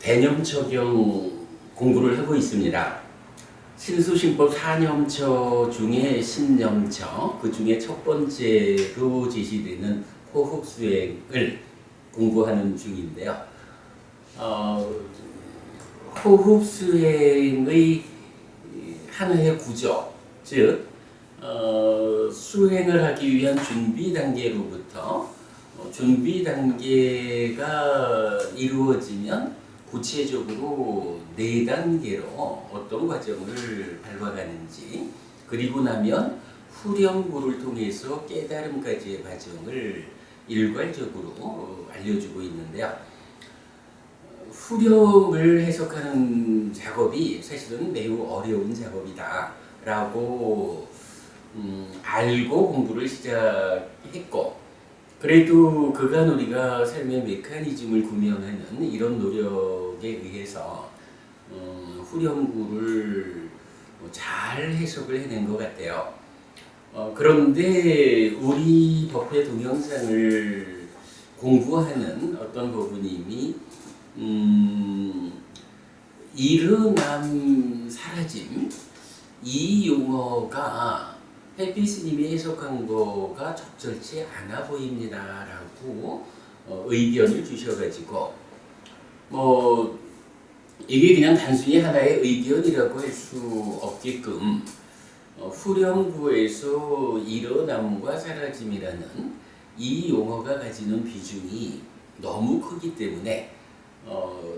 개념 적용 공부를 하고 있습니다. 신수신법 4념처 중에 신념처, 그 중에 첫 번째로 제시되는 호흡수행을 공부하는 중인데요. 호흡수행의 하나의 구조, 즉 수행을 하기 위한 준비 단계로부터 준비 단계가 이루어지면 구체적으로 4단계로 어떤 과정을 밟아가는지, 그리고 나면 후렴구를 통해서 깨달음까지의 과정을 일괄적으로 알려주고 있는데요. 후렴을 해석하는 작업이 사실은 매우 어려운 작업이다 라고 알고 공부를 시작했고, 그래도 그간 우리가 삶의 메커니즘을 구명하는 이런 노력에 의해서 후렴구를 잘 해석을 해낸 것 같아요. 그런데 우리 법회 동영상을 공부하는 어떤 부부님이 일어남 사라짐, 이 용어가 햇빛 스님이 해석한 거가 적절치 않아 보입니다 라고 의견을 주셔가지고, 이게 그냥 단순히 하나의 의견이라고 할 수 없게끔 후렴구에서 일어남과 사라짐이라는 이 용어가 가지는 비중이 너무 크기 때문에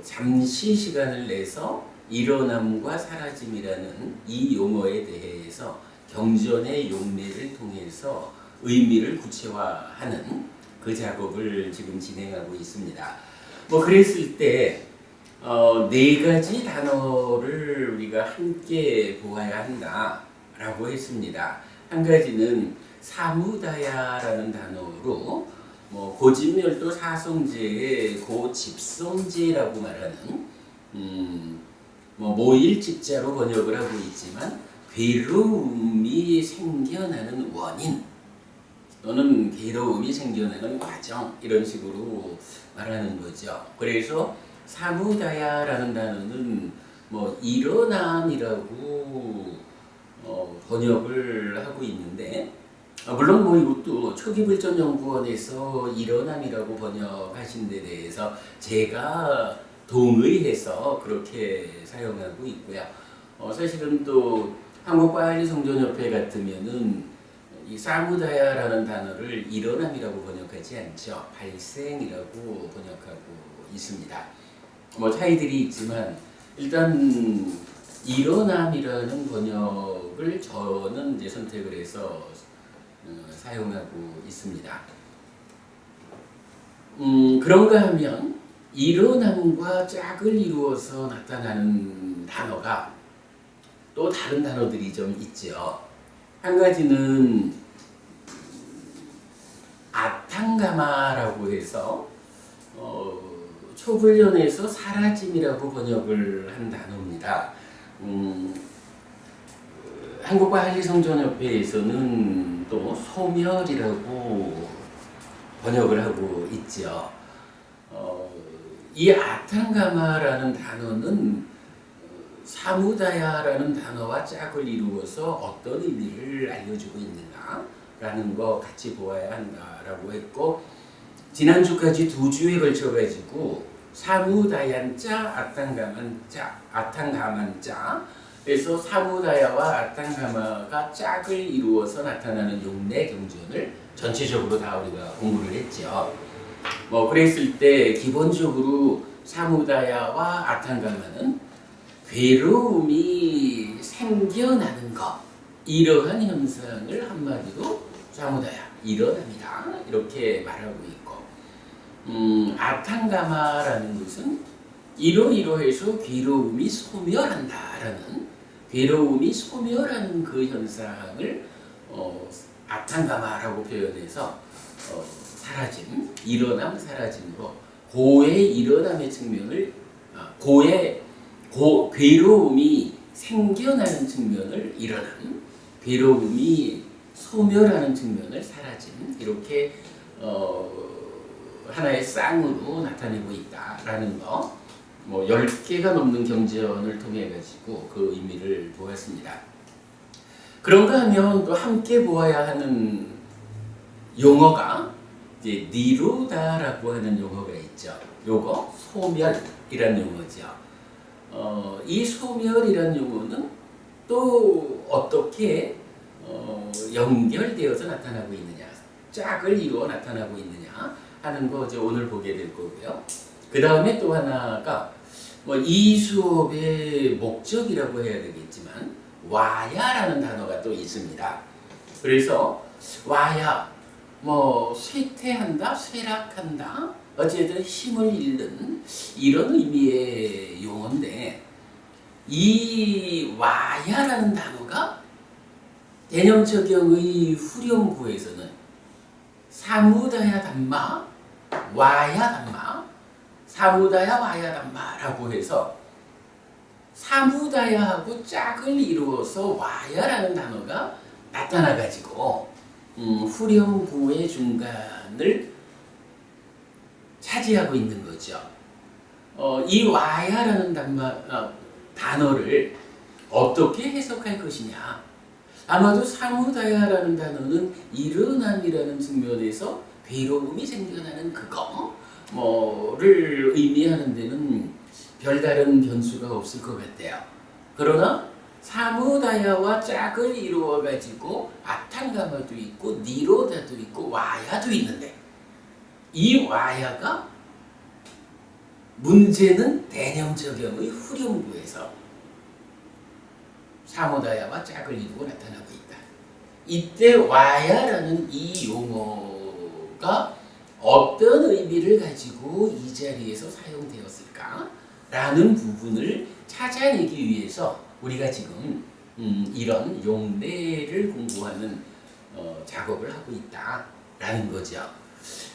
잠시 시간을 내서 일어남과 사라짐이라는 이 용어에 대해서 경전의 용례를 통해서 의미를 구체화하는 그 작업을 지금 진행하고 있습니다. 그랬을 때 4가지 단어를 우리가 함께 보아야 한다라고 했습니다. 한 가지는 사무다야라는 단어로 고집멸도 사성제의 고집성제라고 말하는 모일집자로 번역을 하고 있지만 괴로움이 생겨나는 원인 또는 괴로움이 생겨나는 과정, 이런 식으로 말하는 거죠. 그래서 사무다야라는 단어는 일어남이라고 번역을 하고 있는데, 물론 이것도 초기불전연구원에서 일어남이라고 번역하신 데 대해서 제가 동의해서 그렇게 사용하고 있고요. 사실은 또 한국과학리성전협회 같으면은 이 사무다야라는 단어를 일어남이라고 번역하지 않죠. 발생이라고 번역하고 있습니다. 차이들이 있지만 일단 일어남이라는 번역을 저는 이제 선택을 해서 사용하고 있습니다. 그런가 하면 일어남과 짝을 이루어서 나타나는 단어가 또 다른 단어들이 좀 있죠. 한 가지는 아탕가마라고 해서 초불련에서 사라짐이라고 번역을 한 단어입니다. 한국과학리성전협회에서는 또 소멸이라고 번역을 하고 있죠. 이 아탕가마라는 단어는 사무다야라는 단어와 짝을 이루어서 어떤 의미를 알려주고 있는가라는 거 같이 보아야 한다라고 했고, 지난주까지 2주에 걸쳐가지고 사무다얀자, 아탕가만자, 그래서 사무다야와 아탕가마가 짝을 이루어서 나타나는 용례 경전을 전체적으로 다 우리가 공부를 했죠. 그랬을 때 기본적으로 사무다야와 아탕가마는 괴로움이 생겨나는 것, 이러한 현상을 한마디로 사무다야, 일어납니다, 이렇게 말하고 있고, 아탕가마라는 것은 이러이러해서 괴로움이 소멸한다라는, 괴로움이 소멸하는 그 현상을 아탕가마라고 표현해서 사라짐, 일어남, 사라짐으로 고의 일어남의 측면을, 괴로움이 생겨나는 측면을 일어남, 괴로움이 소멸하는 측면을 사라짐, 이렇게 하나의 쌍으로 나타내고 있다라는 거, 뭐 10개가 넘는 경전을 통해 가지고 그 의미를 보았습니다. 그런가 하면 또 함께 보아야 하는 용어가 이제 니루다라고 하는 용어가 있죠. 요거 소멸이라는 용어죠. 이 소멸이라는 용어는 또 어떻게 연결되어서 나타나고 있느냐, 짝을 이루어 나타나고 있느냐 하는 거 이제 오늘 보게 될 거고요. 그 다음에 또 하나가 뭐 이 수업의 목적이라고 해야 되겠지만 와야라는 단어가 또 있습니다. 그래서 와야 뭐 쇠퇴한다, 쇠락한다, 어쨌든 힘을 잃는 이런 의미의 용어인데 이 와야라는 단어가 대념적용의 후렴구에서는 사무다야 담마, 와야 담마, 사무다야 와야 담마라고 해서 사무다야하고 짝을 이루어서 와야라는 단어가 나타나가지고 후렴구의 중간을 차지하고 있는 거죠. 이 와야라는 단어를 어떻게 해석할 것이냐. 아마도 사무다야라는 단어는 일어남이라는 측면에서 괴로움이 생겨나는 그거를 의미하는 데는 별다른 변수가 없을 것 같아요. 그러나 사무다야와 짝을 이루어 가지고 아탕가마도 있고 니로다도 있고 와야도 있는데 이 와야가 문제는 대념적용의 후렴구에서 사무다야와 짝을 이루고 나타나고 있다. 이때 와야라는 이 용어가 어떤 의미를 가지고 이 자리에서 사용되었을까? 라는 부분을 찾아내기 위해서 우리가 지금 이런 용례를 공부하는 작업을 하고 있다라는 거죠.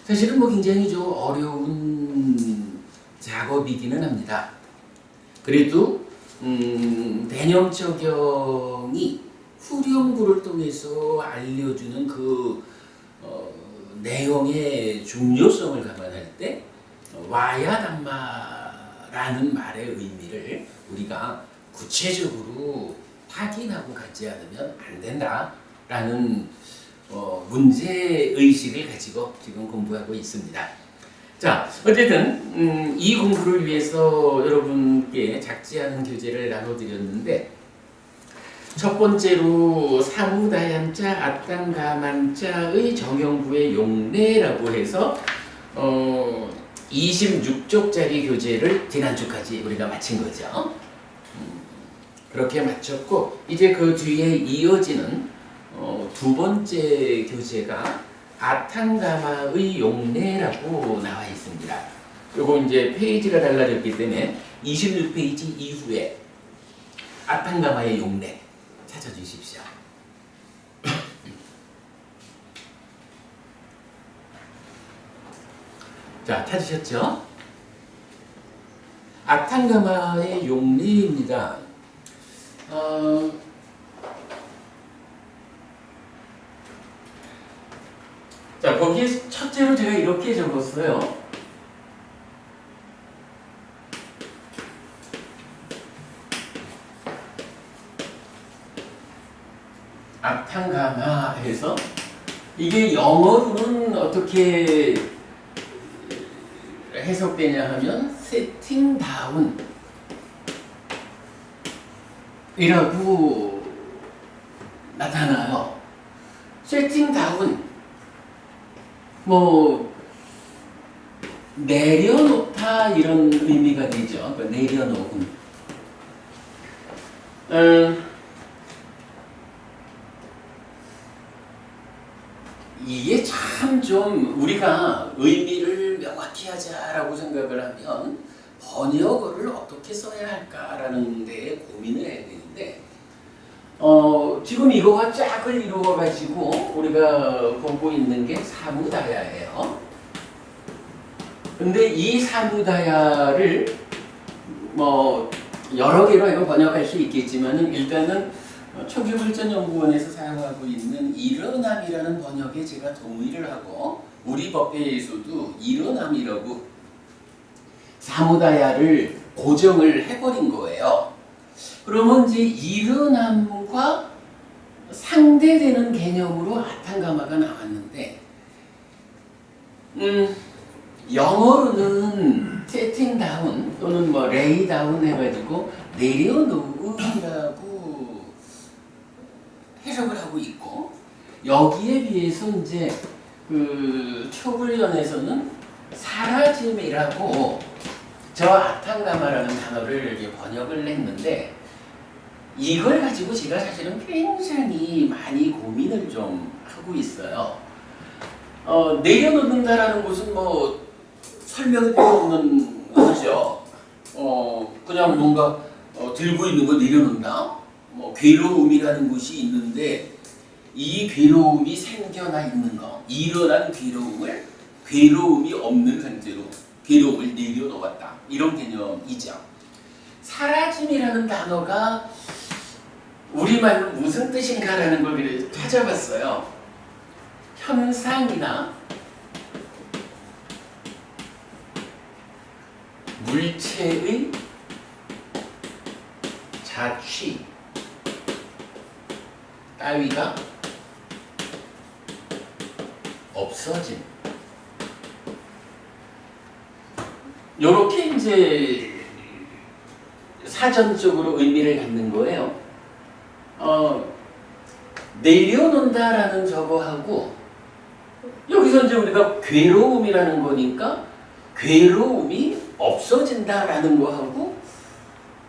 사실은 뭐 굉장히 좀 어려운 작업이기는 합니다. 그래도 대념적용이 후렴구를 통해서 알려주는 그 내용의 중요성을 감안할 때 와야담마라는 말의 의미를 우리가 구체적으로 확인하고 갖지 않으면 안 된다라는 문제의식을 가지고 지금 공부하고 있습니다. 자, 어쨌든 이 공부를 위해서 여러분께 작지 않은 교재를 나눠드렸는데 첫 번째로 사무다얀자 아땅가만자의 정형부의 용례라고 해서 26쪽짜리 교재를 지난주까지 우리가 마친 거죠. 그렇게 마쳤고 이제 그 뒤에 이어지는 두 번째 교재가 아탕가마의 용례라고 나와 있습니다. 요거 이제 페이지가 달라졌기 때문에 26페이지 이후에 아탕가마의 용례 찾아주십시오. 자, 찾으셨죠? 아탕가마의 용례입니다. 자, 거기에 첫째로 제가 이렇게 적었어요. 아탕가마 해서 이게 영어로는 어떻게 해석되냐 하면 세팅 다운 이라고 나타나요. 세팅 다운 뭐 내려놓다 이런 의미가 되죠. 그러니까 내려놓음. 이게 참 좀 우리가 의미를 명확히 하자라고 생각을 하면 번역어를 어떻게 써야 할까라는 데에 고민을 해야 되는데 지금 이거가 짝을 이루어 가지고 우리가 보고 있는 게 사무다야예요. 근데 이 사무다야를 뭐 여러 개로 이거 번역할 수 있겠지만은 일단은 초기물전연구원에서 사용하고 있는 일어남이라는 번역에 제가 동의를 하고 우리 법회에서도 일어남이라고 사무다야를 고정을 해버린 거예요. 그러면 이제 일어남과 상대되는 개념으로 아탕가마가 나왔는데, 영어로는 setting down 또는 뭐 lay down 해가지고 내려놓음이라고 해석을 하고 있고, 여기에 비해서 이제 그 초불연에서는 사라짐이라고 저 아탕가마라는 단어를 이렇게 번역을 했는데, 이걸 가지고 제가 사실은 굉장히 많이 고민을 좀 하고 있어요. 내려놓는다라는 것은 뭐 설명이 필요 없는 거죠. 그냥 뭔가 들고 있는 거 내려놓는다. 뭐 괴로움이라는 것이 있는데, 이 괴로움이 생겨나 있는 거, 일어난 괴로움을 괴로움이 없는 상태로 괴로움을 내려놓았다. 이런 개념이죠. 사라짐이라는 단어가 우리말로 무슨 뜻인가라는 걸 찾아봤어요. 현상이나 물체의 자취 따위가 없어짐. 요렇게 이제 사전적으로 의미를 갖는 거예요. 내려놓는다라는 저거하고, 여기서 이제 우리가 괴로움이라는 거니까 괴로움이 없어진다라는 거하고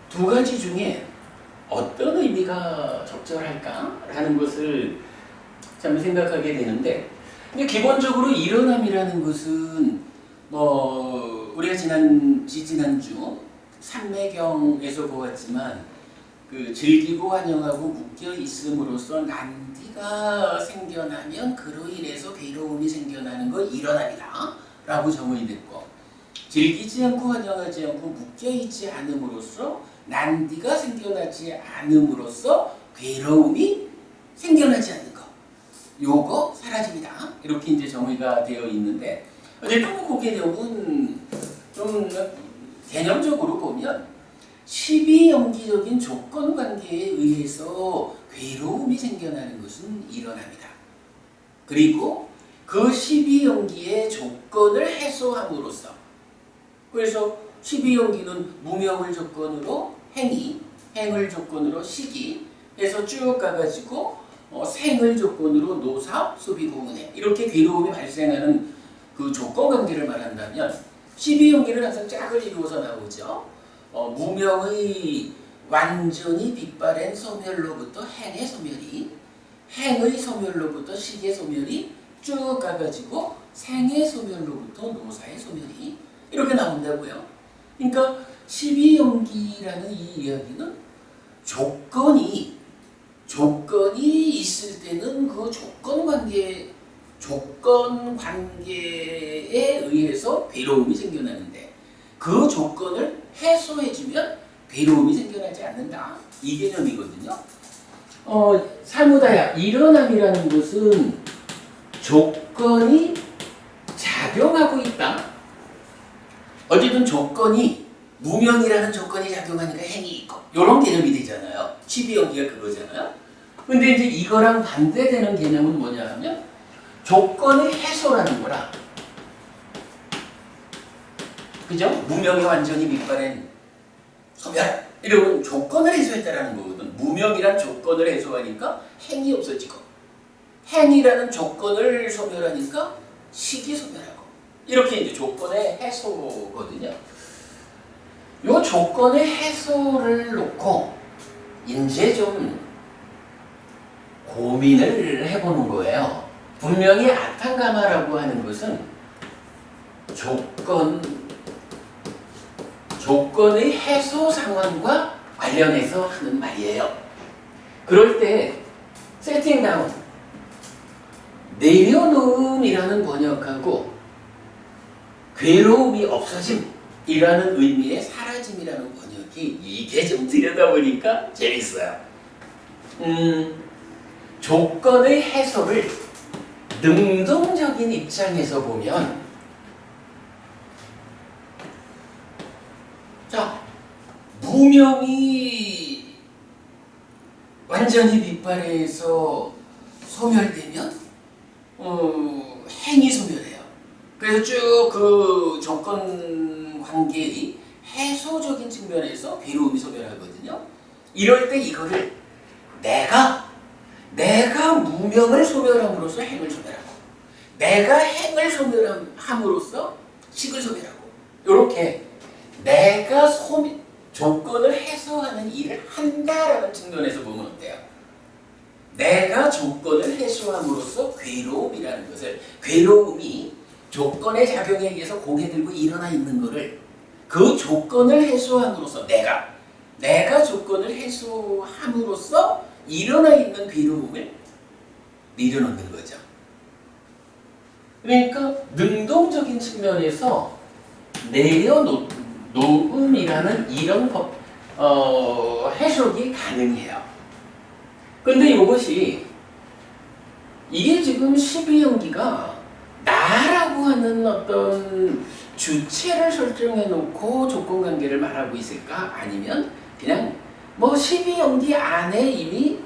두 가지 중에 어떤 의미가 적절할까라는 것을 참 생각하게 되는데, 근데 기본적으로 일어남이라는 것은 뭐 우리가 지난주 삼매경에서 보았지만, 그 즐기고 환영하고 묶여 있음으로써 난디가 생겨나면 그로 인해서 괴로움이 생겨나는 거 일어남이다 라고 정의이 됐고, 즐기지 않고 환영하지 않고 묶여 있지 않음으로써 난디가 생겨나지 않음으로써 괴로움이 생겨나지 않는 거, 요거 사라짐이다, 이렇게 이제 정의가 되어 있는데, 어쨌든 그 개념은 좀 개념적으로 보면 12연기적인 조건관계에 의해서 괴로움이 생겨나는 것은 일어납니다. 그리고 그 12연기의 조건을 해소함으로써, 그래서 12연기는 무명을 조건으로 행위, 행을 조건으로 시기 해서 쭉 가가지고 생을 조건으로 노사, 소비, 공은혜, 이렇게 괴로움이 발생하는 그 조건관계를 말한다면, 12연기는 항상 짝을 이루어서 나오죠. 무명의 완전히 빛바랜 소멸로부터 행의 소멸이, 행의 소멸로부터 식의 소멸이 쭉 가가지고 생의 소멸로부터 노사의 소멸이 이렇게 나온다고요. 그러니까 12연기라는 이 이야기는 조건이 있을 때는 그 조건관계에 의해서 괴로움이 생겨나는데, 그 조건을 해소해주면 괴로움이 생겨나지 않는다, 이 개념이거든요. 사무다야, 일어남이라는 것은 조건이 작용하고 있다. 어쨌든 조건이, 무명이라는 조건이 작용하니까 행이 있고, 이런 개념이 되잖아요. 12연기가 그거잖아요. 근데 이제 이거랑 반대되는 개념은 뭐냐 하면 조건의 해소라는 거라. 그죠? 무명이 완전히 빛바랜 소멸, 이러면 조건을 해소했다라는 거거든. 무명이란 조건을 해소하니까 행이 없어지고, 행이라는 조건을 소멸하니까 식이 소멸하고, 이렇게 이제 조건의 해소거든요. 요 조건의 해소를 놓고 이제 좀 고민을 해보는 거예요. 분명히 아탕가마라고 하는 것은 조건의 해소 상황과 관련해서 하는 말이에요. 그럴 때 세팅 다운, 내려놓음이라는 번역하고 괴로움이 없어짐이라는 의미의 사라짐이라는 번역이, 이게 좀 들여다보니까 재밌어요. 조건의 해소를 능동적인 입장에서 보면, 자, 무명이 완전히 빗발해서 소멸되면 행이 소멸해요. 그래서 쭉 그 조건 관계의 해소적인 측면에서 괴로움이 소멸하거든요. 이럴 때 이거를 내가 무명을 소멸함으로써 행을 소멸하고, 내가 행을 소멸함으로써 식을 소멸하고, 이렇게 내가 조건을 해소하는 일을 한다라는 측면에서 보면 어때요? 내가 조건을 해소함으로써 괴로움이라는 것을, 괴로움이 조건의 작용에 의해서 고개 들고 일어나 있는 것을, 그 조건을 해소함으로써 내가 조건을 해소함으로써 일어나 있는 괴로움을 내려놓는 거죠. 그러니까 능동적인 측면에서 내려놓음이라는 이런 해석이 가능해요. 근데 이게 지금 12연기가 나라고 하는 어떤 주체를 설정해 놓고 조건관계를 말하고 있을까? 아니면 그냥 12연기 안에 이미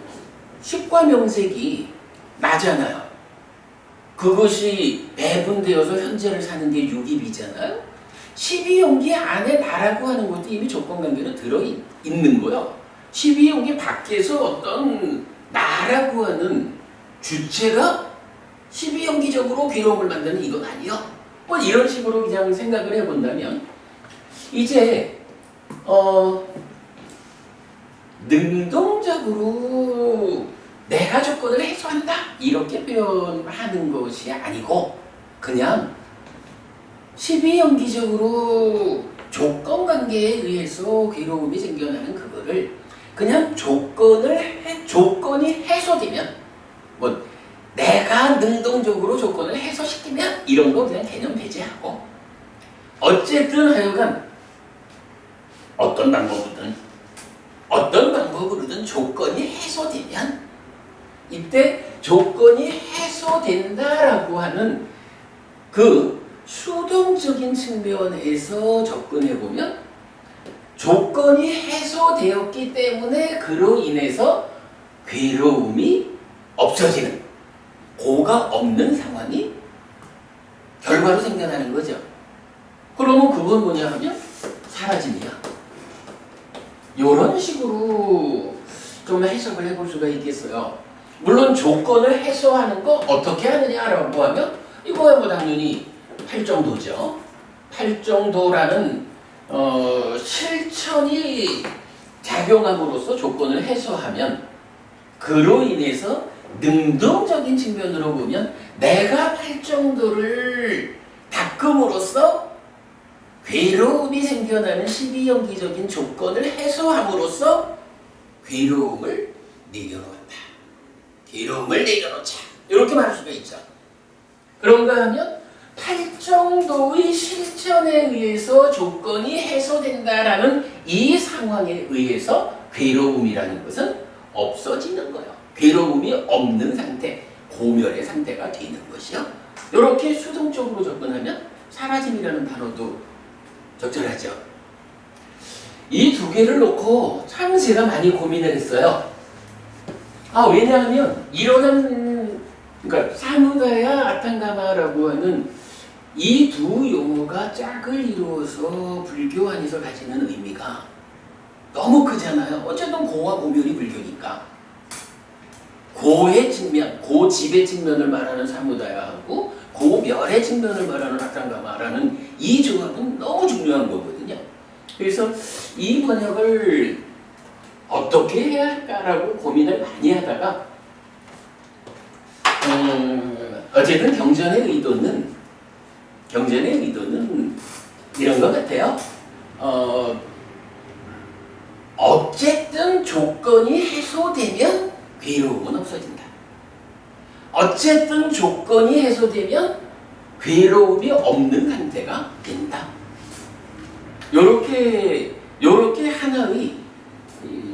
식과 명색이 나잖아요. 그것이 배분되어서 현재를 사는 게 유기비잖아요. 12연기 안에 나라고 하는 것도 이미 조건관계로 들어있는 거예요. 12연기 밖에서 어떤 나라고 하는 주체가 12연기적으로 괴로움을 만드는 이건 아니요. 이런 식으로 그냥 생각을 해본다면 이제 능동적으로 내가 조건을 해소한다 이렇게 표현하는 것이 아니고, 그냥 12연기적으로 조건관계에 의해서 괴로움이 생겨나는 그거를 그냥 조건이 해소되면, 내가 능동적으로 조건을 해소시키면 이런 거 그냥 개념 배제하고, 어쨌든 하여간 어떤 방법으로든 조건이 해소되면, 이때 조건이 해소된다라고 하는 그 수동적인 측면에서 접근해보면, 조건이 해소되었기 때문에 그로 인해서 괴로움이 없어지는, 고가 없는 상황이 결과로 생겨나는 거죠. 그러면 그건 뭐냐 하면 사라짐이야. 이런 식으로 좀 해석을 해볼 수가 있겠어요. 물론 조건을 해소하는 거 어떻게 하느냐라고 하면 이거야 당연히 팔정도죠. 팔정도라는 실천이 작용함으로써 조건을 해소하면, 그로 인해서 능동적인 측면으로 보면 내가 팔정도를 닦음으로써 괴로움이 생겨나는 12연기적인 조건을 해소함으로써 괴로움을 내려놓는다. 괴로움을 내려놓자. 이렇게 말할 수가 있죠. 그런가 하면 팔정도의 실천에 의해서 조건이 해소된다라는 이 상황에 의해서 괴로움이라는 것은 없어지는 거예요. 괴로움이 없는 상태, 고멸의 상태가 되는 것이요. 이렇게 수동적으로 접근하면 사라짐이라는 단어도 적절하죠. 이 두 개를 놓고 참 제가 많이 고민을 했어요. 왜냐하면 그러니까 사무다야 아탕가마라고 하는 이 두 용어가 짝을 이루어서 불교 안에서 가지는 의미가 너무 크잖아요. 어쨌든 고와 고멸이 불교니까. 고의 측면, 고집의 측면을 말하는 사무다야하고 고멸의 측면을 말하는 아탕가마라는 이 조합은 너무 중요한 거거든요. 그래서 이 번역을 어떻게 해야 할까라고 고민을 많이 하다가 어쨌든 경전의 의도는 이런 것 같아요. 어쨌든 조건이 해소되면 괴로움은 없어진다. 어쨌든 조건이 해소되면 괴로움이 없는 상태가 된다. 요렇게 하나의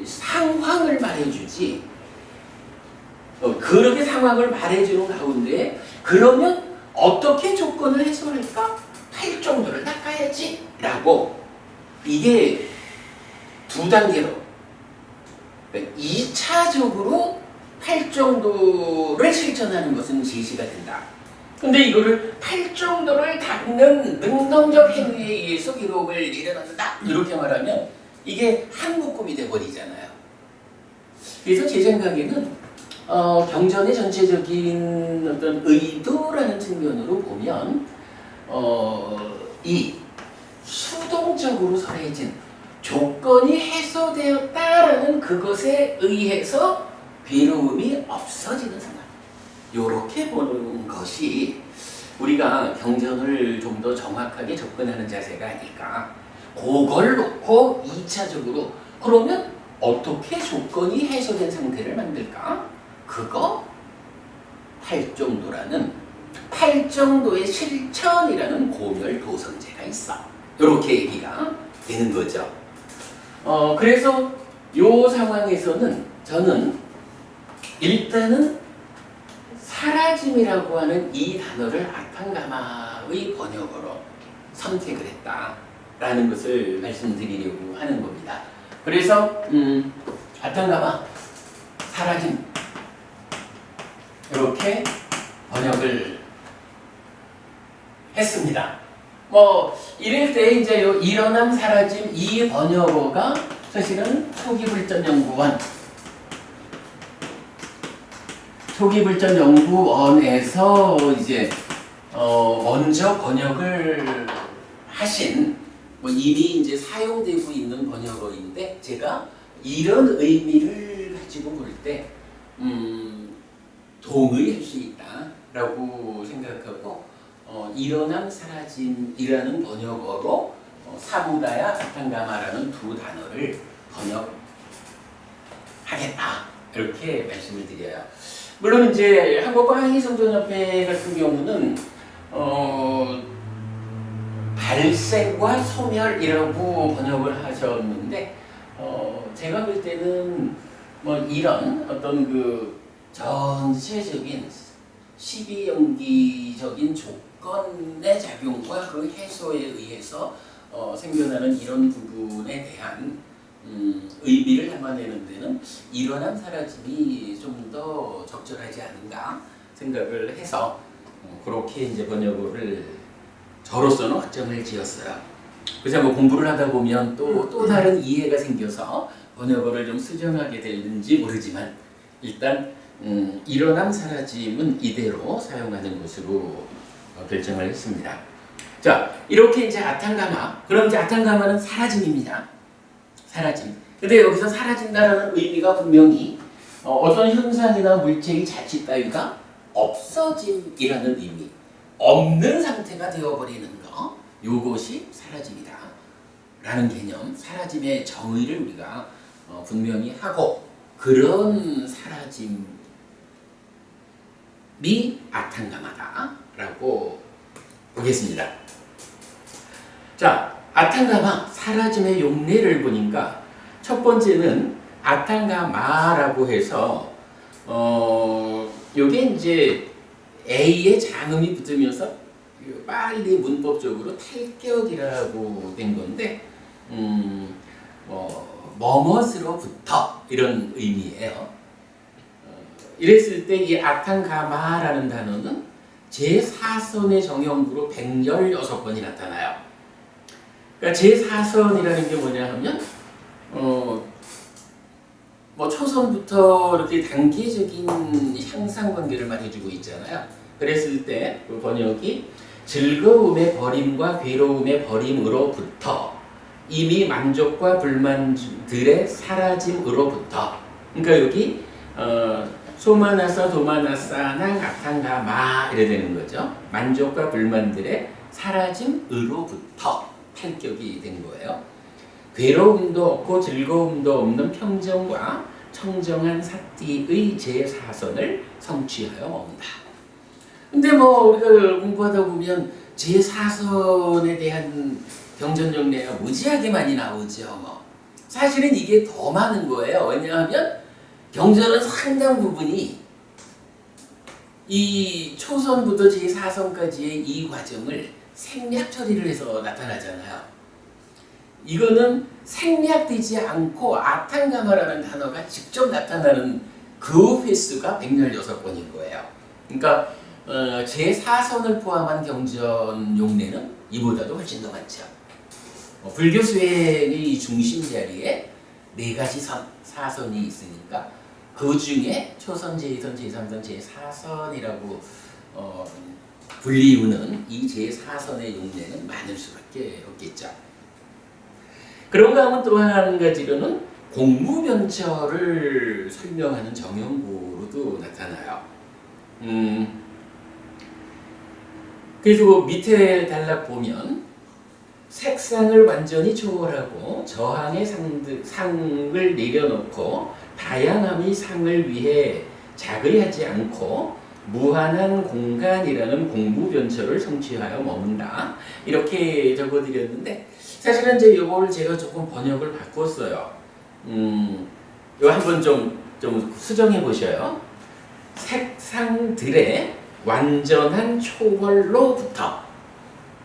상황을 말해주지, 그렇게 상황을 말해주는 가운데, 그러면 어떻게 조건을 해소할까? 팔정도를 닦아야지 라고, 이게 두 단계로, 그러니까 2차적으로 팔정도를 실천하는 것은 제시가 된다. 근데 이거를 팔정도를 닦는 능동적 행위에 의해서 기록을 내려놓는다, 이렇게 말하면 이게 한 묶음이 돼버리잖아요. 그래서 제 생각에는 경전의 전체적인 어떤 의도라는 측면으로 보면 이 수동적으로 설해진 조건이 해소되었다라는 그것에 의해서 괴로움이 없어지는 상황, 이렇게 보는 것이 우리가 경전을 좀 더 정확하게 접근하는 자세가 아닐까. 그걸 놓고 2차적으로 그러면 어떻게 조건이 해소된 상태를 만들까? 그거 팔정도라는, 팔정도의 실천이라는 고멸도성제가 있어. 이렇게 얘기가 되는 거죠. 그래서 이 상황에서는 저는 일단은 사라짐이라고 하는 이 단어를 아탕가마의 번역어로 선택을 했다라는 것을 말씀드리려고 하는 겁니다. 그래서 아탕가마, 사라짐, 이렇게 번역을 했습니다. 이럴 때 이제 요 일어남 사라짐 이 번역어가 사실은 초기불전연구원에서 이제 먼저 번역을 하신, 이미 이제 사용되고 있는 번역어인데, 제가 이런 의미를 가지고 볼 때 동의할 수 있다라고 생각하고 일어남 사라짐이라는 번역어로 사무다야 아탕가마라는 두 단어를 번역하겠다, 이렇게 말씀을 드려요. 물론 이제 한국과학의성전협회 같은 경우는 발생과 소멸이라고 번역을 하셨는데, 제가 볼 때는 이런 어떤 그 전체적인 시비연기적인 조건의 작용과 그 해소에 의해서 생겨나는 이런 부분에 대한 의미를 담아내는 데는 일어남 사라짐이 좀 더 적절하지 않은가 생각을 해서 그렇게 이제 번역을 저로서는 확정을 지었어요. 그래서 공부를 하다 보면 또 다른 이해가 생겨서 번역어를 좀 수정하게 되는지 모르지만, 일단 일어남 사라짐은 이대로 사용하는 것으로 결정을 했습니다. 자, 이렇게 이제 아탕가마, 그럼 이제 아탕가마는 사라짐입니다. 사라짐. 근데 여기서 사라진다라는 의미가 분명히 어떤 현상이나 물체의 자치 따위가 없어짐이라는 의미, 없는 상태가 되어버리는 거, 요것이 사라짐이다 라는 개념, 사라짐의 정의를 우리가 분명히 하고, 그런 사라짐이 아탕가마다 라고 보겠습니다. 자, 아탕가마, 사라짐의 용례를 보니까 첫 번째는 아탕가마라고 해서 요게 이제 A에 장음이 붙으면서 빨리 문법적으로 탈격이라고 된 건데, 뭐뭇으로부터 이런 의미예요. 이랬을 때 이 아탕가마라는 단어는 제4선의 정형부로 116번이 나타나요. 그러니까 제4선이라는 게 뭐냐 하면 초선부터 이렇게 단계적인 향상 관계를 말해주고 있잖아요. 그랬을 때 그 번역이 즐거움의 버림과 괴로움의 버림으로부터, 이미 만족과 불만들의 사라짐으로부터. 그러니까 여기 소마나사 도마나사낭 아탕가마 이래 되는 거죠. 만족과 불만들의 사라짐으로부터 탈격이 된 거예요. 괴로움도 없고 즐거움도 없는 평정과 청정한 사띠의 제4선을 성취하여 옵니다. 근데 우리가 공부하다 보면 제4선에 대한 경전용례가 무지하게 많이 나오죠. 사실은 이게 더 많은 거예요. 왜냐하면 경전은 상당 부분이 이 초선부터 제4선까지의 이 과정을 생략 처리를 해서 나타나잖아요. 이거는 생략되지 않고 아탄가마라는 단어가 직접 나타나는 그 횟수가 116번인 거예요. 그러니까 제4선을 포함한 경전 용례는 이보다도 훨씬 더 많죠. 불교 수행의 중심 자리에 네 가지 선, 4선이 있으니까 그 중에 초선, 제2선, 제3선, 제4선이라고 불리우는 이 제4선의 용례는 많을 수밖에 없겠죠. 그런가 하면 또 한 가지로는 공무변처를 설명하는 정형보로도 나타나요. 그래서 그 밑에 단락 보면 색상을 완전히 초월하고 저항의 상을 내려놓고 다양함의 상을 위해 자글하지 않고 무한한 공간이라는 공무변처를 성취하여 머문다. 이렇게 적어드렸는데 사실은 이제 이걸 제가 조금 번역을 바꿨어요. 이거 한번 좀 수정해 보셔요. 색상들의 완전한 초월로부터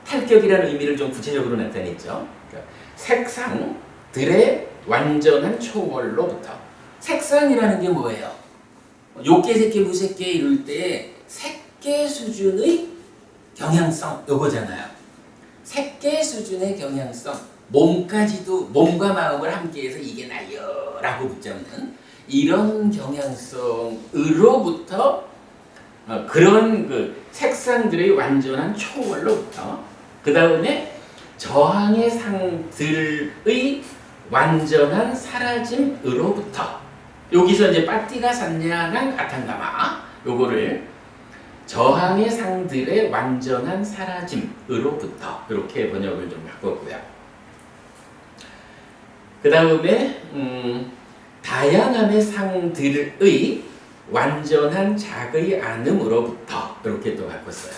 탈격이라는 의미를 좀 구체적으로 나타냈죠. 그러니까 색상들의 완전한 초월로부터. 색상이라는 게 뭐예요? 요께 색계 무색계 이럴 때 색계 수준의 경향성 요거잖아요. 색계 수준의 경향성, 몸과 마음을 함께해서 이게 나요 라고 붙잡는 이런 경향성으로부터 그런 그 색상들의 완전한 초월로부터 그 다음에 저항의 상들의 완전한 사라짐으로부터 여기서 이제 빠띠가 산냐랑 아탄가마 요거를 저항의 상들의 완전한 사라짐으로부터 이렇게 번역을 좀 바꿨고요. 그 다음에 다양함의 상들의 완전한 작의 안음으로부터 이렇게 또 바꿨어요.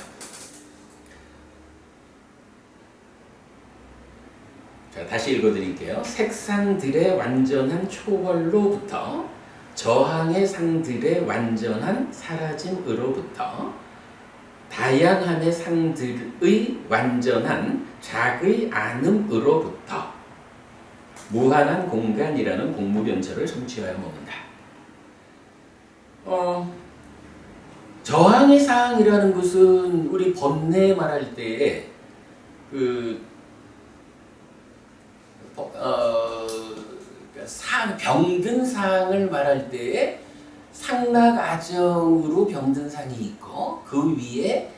자, 다시 읽어드릴게요. 색상들의 완전한 초월로부터 저항의 상들의 완전한 사라짐으로부터 다양함의 상들의 완전한 작의 안음으로부터 무한한 공간이라는 공무변처를 성취하여 머문다. 저항의 상이라는 것은 우리 번뇌 말할 때 병든 상을 말할 때에 상락아정으로 병든 상이 있고 그 위에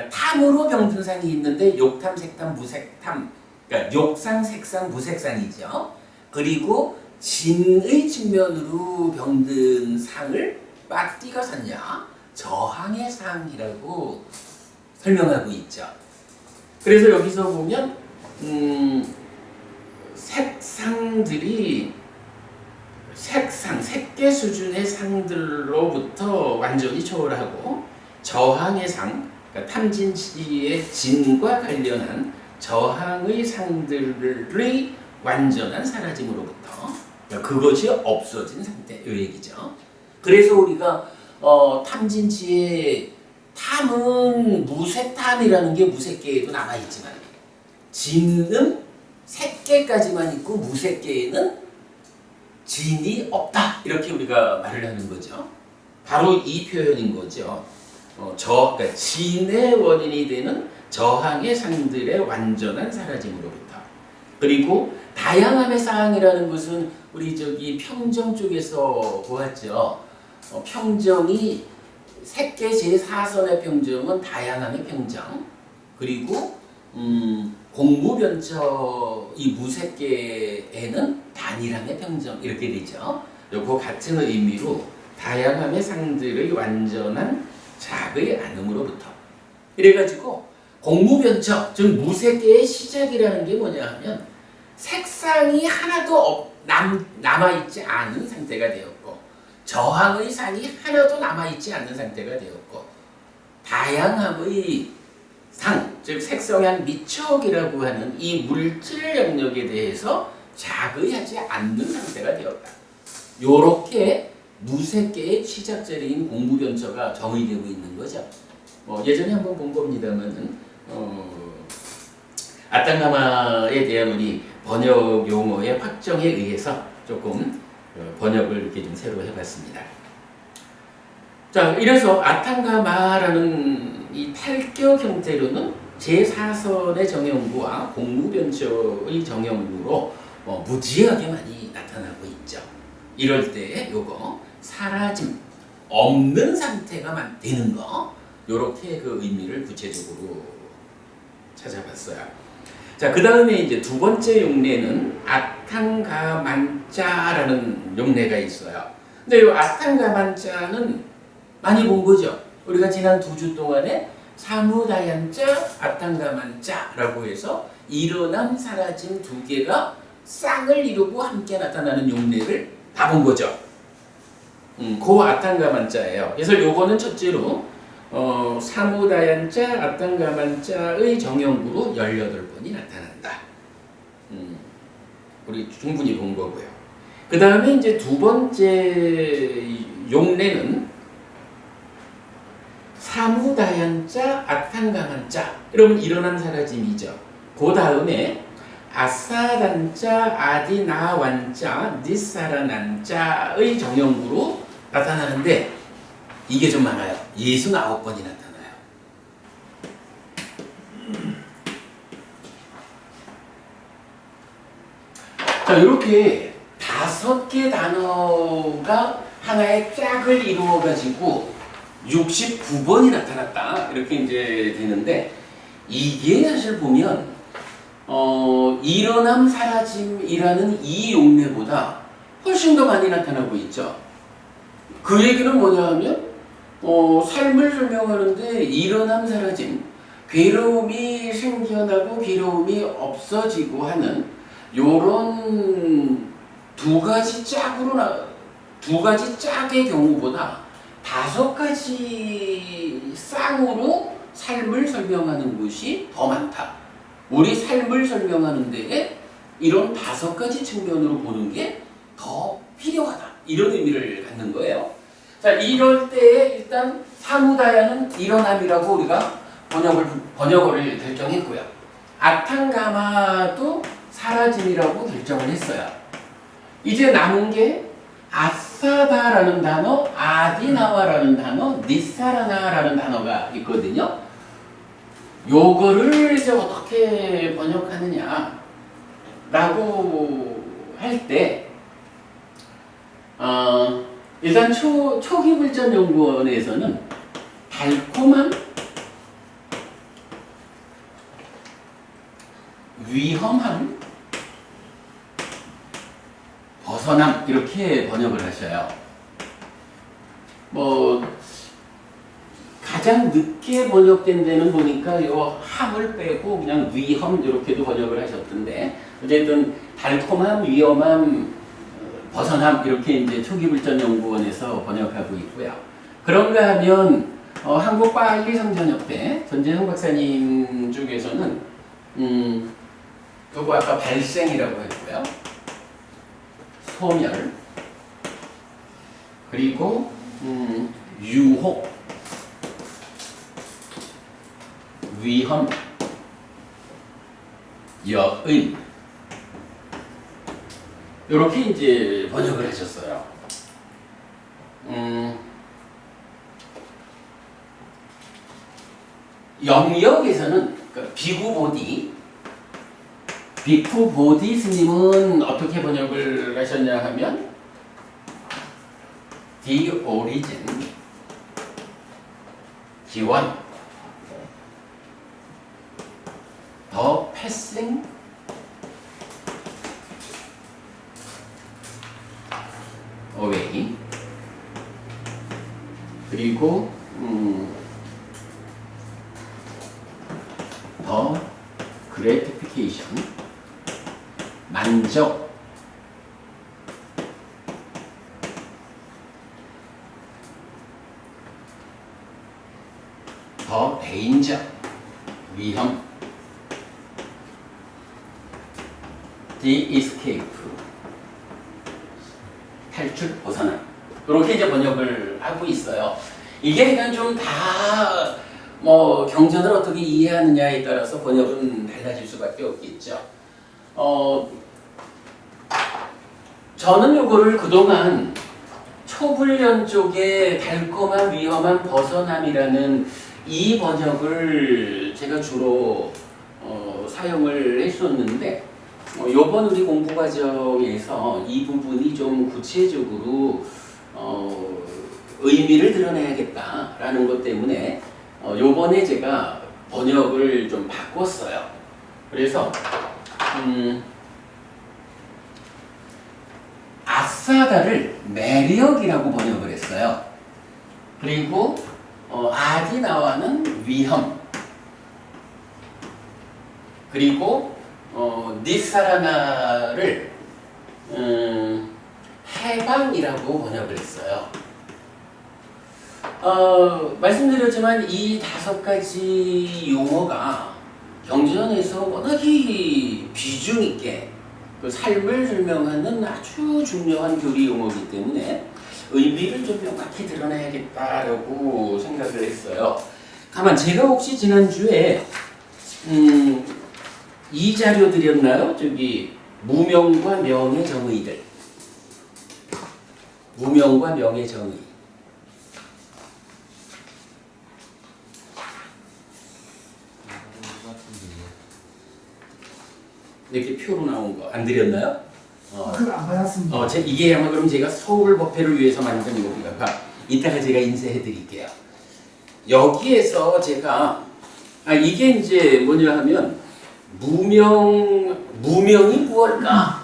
탐으로 병든 상이 있는데 욕탐, 색탐, 무색탐 그러니까 욕상, 색상, 무색상이죠. 그리고 진의 측면으로 병든 상을 빠띠가 샀냐 저항의 상이라고 설명하고 있죠. 그래서 여기서 보면 색상들이 색계 수준의 상들로부터 완전히 초월하고 저항의 상, 그러니까 탐진치의 진과 관련한 저항의 상들의 완전한 사라짐으로부터 그것이 없어진 상태 이 얘기죠. 그래서 우리가 탐진치의 탐은 무색탐이라는 게 무색계에도 남아있지만 진은 색계까지만 있고 무색계에는 진이 없다 이렇게 우리가 말을 하는 거죠. 바로 이 표현인 거죠. 그러니까 진의 원인이 되는 저항의 상들의 완전한 사라짐으로부터 그리고 다양함의 상이라는 것은 우리 평정 쪽에서 보았죠. 평정이 색계 제4선의 평정은 다양함의 평정 그리고 공무변처 이 무색계에는 단일함의 평정 이렇게 되죠. 요거 같은 의미로 다양함의 상들의 완전한 작의 안음으로부터 이래가지고 공무변처 즉 무색계의 시작이라는 게 뭐냐 하면 색상이 하나도 남아있지 않은 상태가 되었고 저항의 상이 하나도 남아있지 않는 상태가 되었고 다양함의 상, 즉 색성한 미척이라고 하는 이 물질 영역에 대해서 자극하지 않는 상태가 되었다. 요렇게 무색계의 시작자리인 공무변처가 정의되고 있는 거죠. 예전에 한번 본 겁니다만은 아탕가마에 대한 우리 번역 용어의 확정에 의해서 조금 번역을 이렇게 좀 새로 해봤습니다. 자, 이래서 아탕가마라는 이 탈격 형태로는 제4선의 정형구와 공무변조의 정형구로 무지하게 많이 나타나고 있죠. 이럴 때 요거 사라짐, 없는 상태가 되는 거, 요렇게 그 의미를 구체적으로 찾아봤어요. 자, 그 다음에 이제 두 번째 용례는 아탕가만자라는 용례가 있어요. 근데 이 아탕가만자는 많이 본 거죠. 우리가 지난 2주 동안에 사무다얀자, 아탕가만자라고 해서 일어남, 사라짐 두 개가 쌍을 이루고 함께 나타나는 용례를 다 본 거죠. 그 아탕가만자예요. 그래서 요거는 첫째로 사무다얀자, 아탕가만자의 정형구로 18번이 나타난다. 우리 충분히 본 거고요. 그 다음에 이제 두 번째 용례는 사무다얀자, 아탕가만자. 그러면 일어난 사라짐이죠. 그 다음에 아사단자, 아디나완자, 니사라난자의 정형구로 나타나는데 이게 좀 많아요. 69번이 나타나요. 자, 이렇게 5개 단어가 하나의 짝을 이루어가지고 69번이 나타났다. 이렇게 이제 되는데, 이게 사실 보면, 일어남, 사라짐이라는 이 용례보다 훨씬 더 많이 나타나고 있죠. 그 얘기는 뭐냐 하면, 삶을 설명하는데 일어남, 사라짐, 괴로움이 생겨나고 괴로움이 없어지고 하는 요런 두 가지 짝의 경우보다 5가지 쌍으로 삶을 설명하는 것이 더 많다. 우리 삶을 설명하는 데에 이런 5가지 측면으로 보는 게 더 필요하다. 이런 의미를 갖는 거예요. 자, 이럴 때에 일단 사무다야는 일어남이라고 우리가 번역어를 결정했고요. 아탕가마도 사라짐이라고 결정을 했어요. 이제 남은 게 아사다라는 단어, 아디나와라는 단어, 니사라나라는 단어가 있거든요. 요거를 이제 어떻게 번역하느냐 라고 할 때, 일단 초기불전연구원에서는 달콤한, 위험한, 벗어남 이렇게 번역을 하셔요. 가장 늦게 번역된 데는 보니까 요 함을 빼고 그냥 위험 이렇게도 번역을 하셨던데, 어쨌든 달콤함, 위험함, 벗어남 이렇게 이제 초기불전연구원에서 번역하고 있고요. 그런가 하면 한국과학위성전협회 전재성 박사님 쪽에서는 그거 아까 발생이라고 했고요. 소멸, 그리고 유혹, 위험, 여의 이렇게 이제 번역을 하셨어요. 영역에서는 비쿠 보디 스님은 어떻게 번역을 하셨냐 하면 The origin, 기원, The passing, away, 그리고 The gratification, 만족, The danger, 위험, The escape, 탈출, 벗어남. 이렇게 이제 번역을 하고 있어요. 이게 그냥 좀 다 뭐 경전을 어떻게 이해하느냐에 따라서 번역은 달라질 수밖에 없겠죠. 저는 요거를 그동안 초불련 쪽에 달콤한 위험한 벗어남이라는 이 번역을 제가 주로 사용을 했었는데 요번 우리 공부 과정에서 이 부분이 좀 구체적으로 의미를 드러내야겠다라는 것 때문에 요번에 제가 번역을 좀 바꿨어요. 그래서 아싸다를 매력이라고 번역을 했어요. 그리고 아디나와는 위험, 그리고 니사라나를 해방이라고 번역을 했어요. 말씀드렸지만 이 5가지 용어가 경전에서 워낙이 비중 있게 그 삶을 설명하는 아주 중요한 교리 용어이기 때문에 의미를 좀 명확히 드러내야겠다라고 생각을 했어요. 가만 제가 혹시 지난주에 이 자료 드렸나요? 저기 무명과 명의 정의들. 무명과 명의 정의. 이렇게 표로 나온 거 안 드렸나요? 그걸 안 받았습니다. 이게 아마 그럼 제가 서울법회를 위해서 만든 겁니다. 이따가 제가 인쇄해 드릴게요. 여기에서 제가 이게 이제 뭐냐 하면 무명이 무엇일까?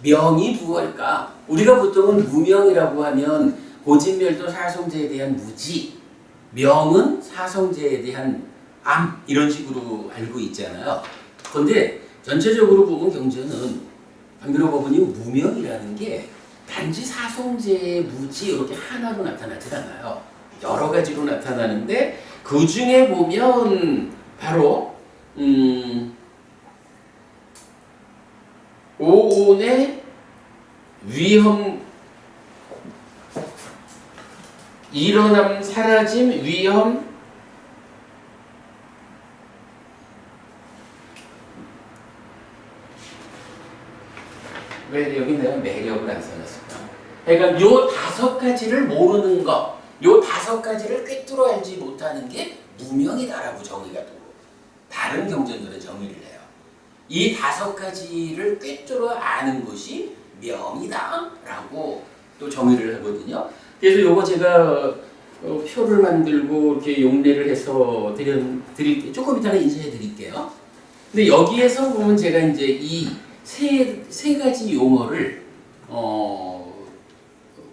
명이 무엇일까? 우리가 보통은 무명이라고 하면 고진멸도 사성제에 대한 무지, 명은 사성제에 대한 암 이런 식으로 알고 있잖아요. 그런데 전체적으로 보면 경전은 방비로 법은이 무명이라는 게 단지 사성제의 무지 이렇게 하나로 나타나지 않아요. 여러 가지로 나타나는데 그 중에 보면 바로 오온의 위험, 일어남, 사라짐, 위험, 왜 여기 내가 매력을 안 써놨을까? 그러니까 요 5가지를 모르는 것, 요 5가지를 꿰뚫어 알지 못하는 게 무명이다라고 정의가 되고 다른 경전들은 정의를 해요. 이 5가지를 꿰뚫어 아는 것이 명이다라고 또 정의를 하거든요. 그래서 요거 제가 표를 만들고 이렇게 용례를 해서 드릴게요. 조금 이따가 인쇄해 드릴게요. 근데 여기에서 보면 제가 이제 이 세 가지 용어를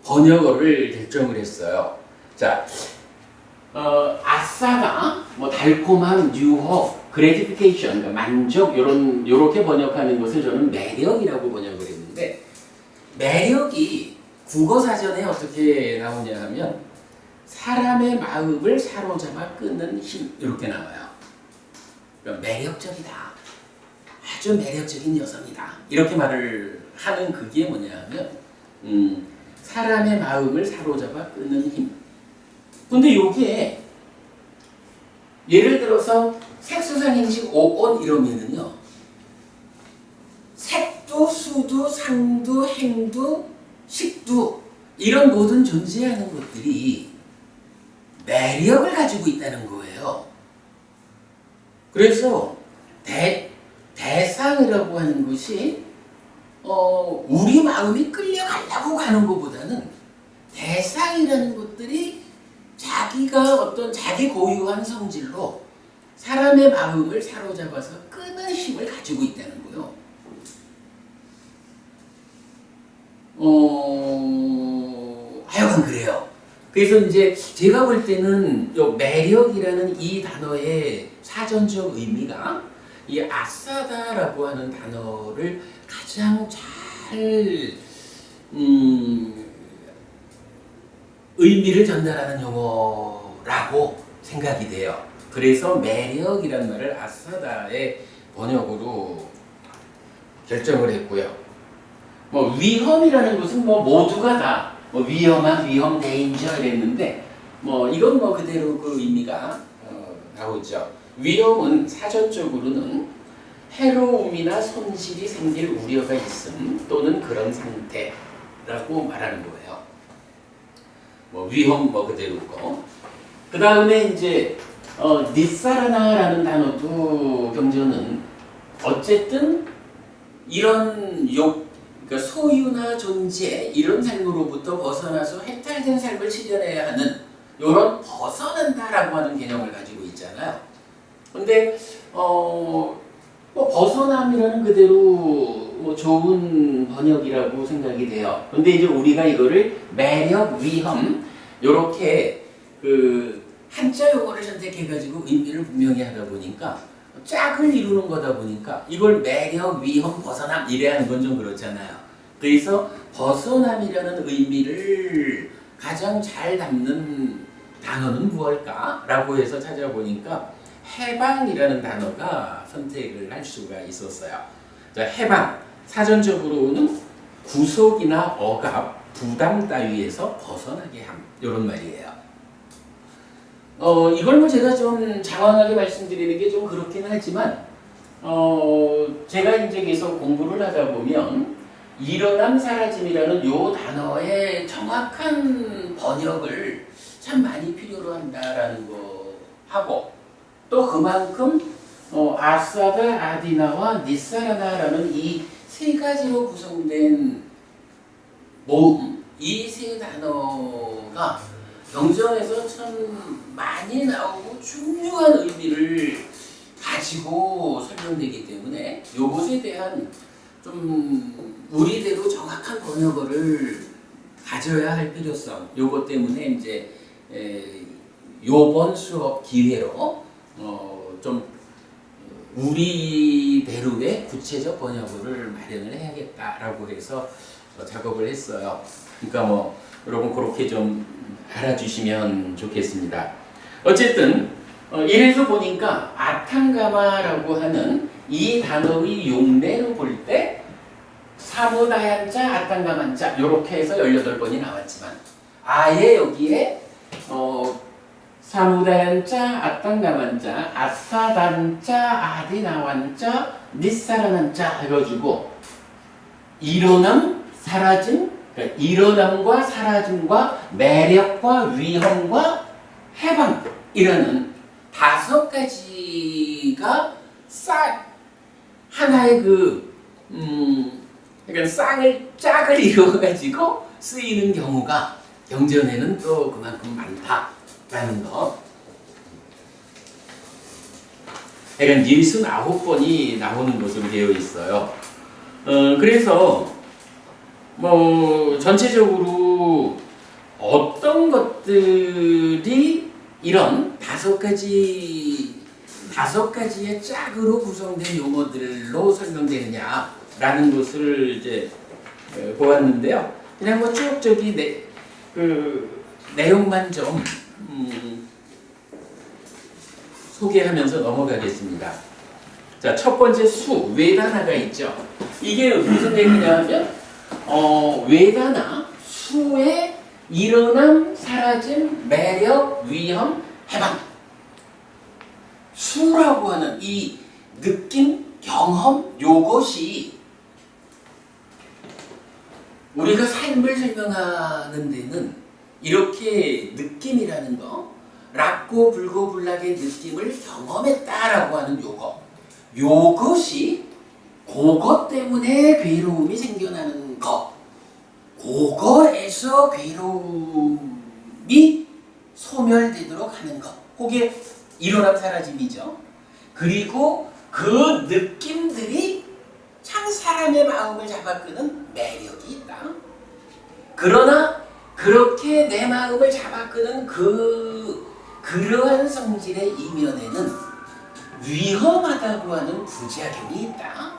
번역어를 결정을 했어요. 자, 아싸가 뭐 달콤함, 유허, gratification, 그러니까 만족 요렇게 번역하는 것을 저는 매력이라고 번역을 했는데 매력이 국어 사전에 어떻게 나오냐 하면 사람의 마음을 사로잡아 끄는 힘 이렇게 나와요. 그러니까 매력적이다. 아주 매력적인 여성이다. 이렇게 말을 하는 그게 뭐냐 하면 사람의 마음을 사로잡아 끄는 힘. 근데 요게 예를 들어서 색수상행식 5번 이러면은요 색도 수도 상도 행도 식도 이런 모든 존재하는 것들이 매력을 가지고 있다는 거예요. 그래서 대상이라고 하는 것이 우리 마음이 끌려가려고 가는 것보다는 대상이라는 것들이 자기가 어떤 자기 고유한 성질로 사람의 마음을 사로잡아서 끄는 힘을 가지고 있다는 거예요. 하여간 그래요. 그래서 이제 제가 볼 때는 요 매력이라는 이 단어의 사전적 의미가 이 아싸다라고 하는 단어를 가장 잘 의미를 전달하는 용어라고 생각이 돼요. 그래서 매력이란 말을 아싸다의 번역으로 결정을 했고요. 뭐 위험이라는 것은 뭐 모두가 다 뭐 위험, 데인저 이랬는데 뭐 이건 뭐 그대로 그 의미가 나오죠. 위험은 사전적으로는 해로움이나 손실이 생길 우려가 있음 또는 그런 상태라고 말하는 거예요. 뭐 위험 뭐 그대로고. 그 다음에 이제 니사라나라는 단어도 경전은 어쨌든 이런 그러니까 소유나 존재 이런 삶으로부터 벗어나서 해탈된 삶을 실현해야 하는 이런 벗어난다라고 하는 개념을 가지고 있잖아요. 근데 뭐 벗어남이라는 그대로 뭐 좋은 번역이라고 생각이 돼요. 근데 이제 우리가 이거를 매력, 위험 이렇게 그 한자 용어를 선택해가지고 의미를 분명히 하다 보니까 짝을 이루는 거다 보니까 이걸 매력, 위험, 벗어남 이래야 하는 건 좀 그렇잖아요. 그래서 벗어남이라는 의미를 가장 잘 담는 단어는 무엇일까라고 해서 찾아보니까 해방이라는 단어가 선택을 할 수가 있었어요. 자, 해방 사전적으로는 구속이나 억압, 부담 따위에서 벗어나게 함 이런 말이에요. 이걸 뭐 제가 좀 장황하게 말씀드리는 게 좀 그렇긴 하지만 제가 이제 계속 공부를 하다 보면 일어남 사라짐이라는 요 단어의 정확한 번역을 참 많이 필요로 한다라는 거 하고 또 그만큼 아사다, 아디나와 니사라나라는 이 세 가지로 구성된 모음 이 세 단어가 경전에서 참 많이 나오고 중요한 의미를 가지고 설명되기 때문에 이것에 대한 좀 우리대로 정확한 번역어를 가져야 할 필요성 요것 때문에 이제 요번 수업 기회로 좀 우리대로의 구체적 번역어를 마련을 해야겠다라고 해서 작업을 했어요. 그러니까 뭐 여러분 그렇게 좀 알아주시면 좋겠습니다. 어쨌든 이래서 보니까 아탕가마라고 하는 이 단어의 용례로 볼 때 사무다얀자, 아탕가만자 이렇게 해서 18번이 나왔지만 아예 여기에 사무다얀자, 아탕가만자, 아사단자, 아디나완자, 니사라난자 해가지고 일어남, 사라짐, 그러니까 일어남과 사라짐과 매력과 위험과 해방이라는 5가지가 하나의 그러니까 짝을 이루어가지고 쓰이는 경우가 경전에는 또 그만큼 많다라는 거. 그러니까 69번이 나오는 것으로 되어 있어요. 그래서 뭐 전체적으로 어떤 것들이 이런 5가지의 짝으로 구성된 용어들로 설명되느냐라는 것을 이제 보았는데요. 그냥 뭐 쭉 저기 내용만 좀 소개하면서 넘어가겠습니다. 자, 첫 번째 수, 웨다나가 있죠. 이게 무슨 얘기냐 하면 웨다나, 수의 일어남, 사라짐, 매력, 위험, 해방. 수라고 하는 이 느낌, 경험, 요것이 우리가 삶을 설명하는 데는 이렇게 느낌이라는 거, 락고 불고불락의 느낌을 경험했다라고 하는 요것이 그것 때문에 괴로움이 생겨나는 것, 그거에서 괴로움이 소멸되도록 하는 것, 그게 일어남 사라짐이죠. 그리고 그 느낌들이 참 사람의 마음을 잡아끄는 매력이 있다. 그러나 그렇게 내 마음을 잡아끄는 그러한 성질의 이면에는 위험하다고 하는 부작용이 있다.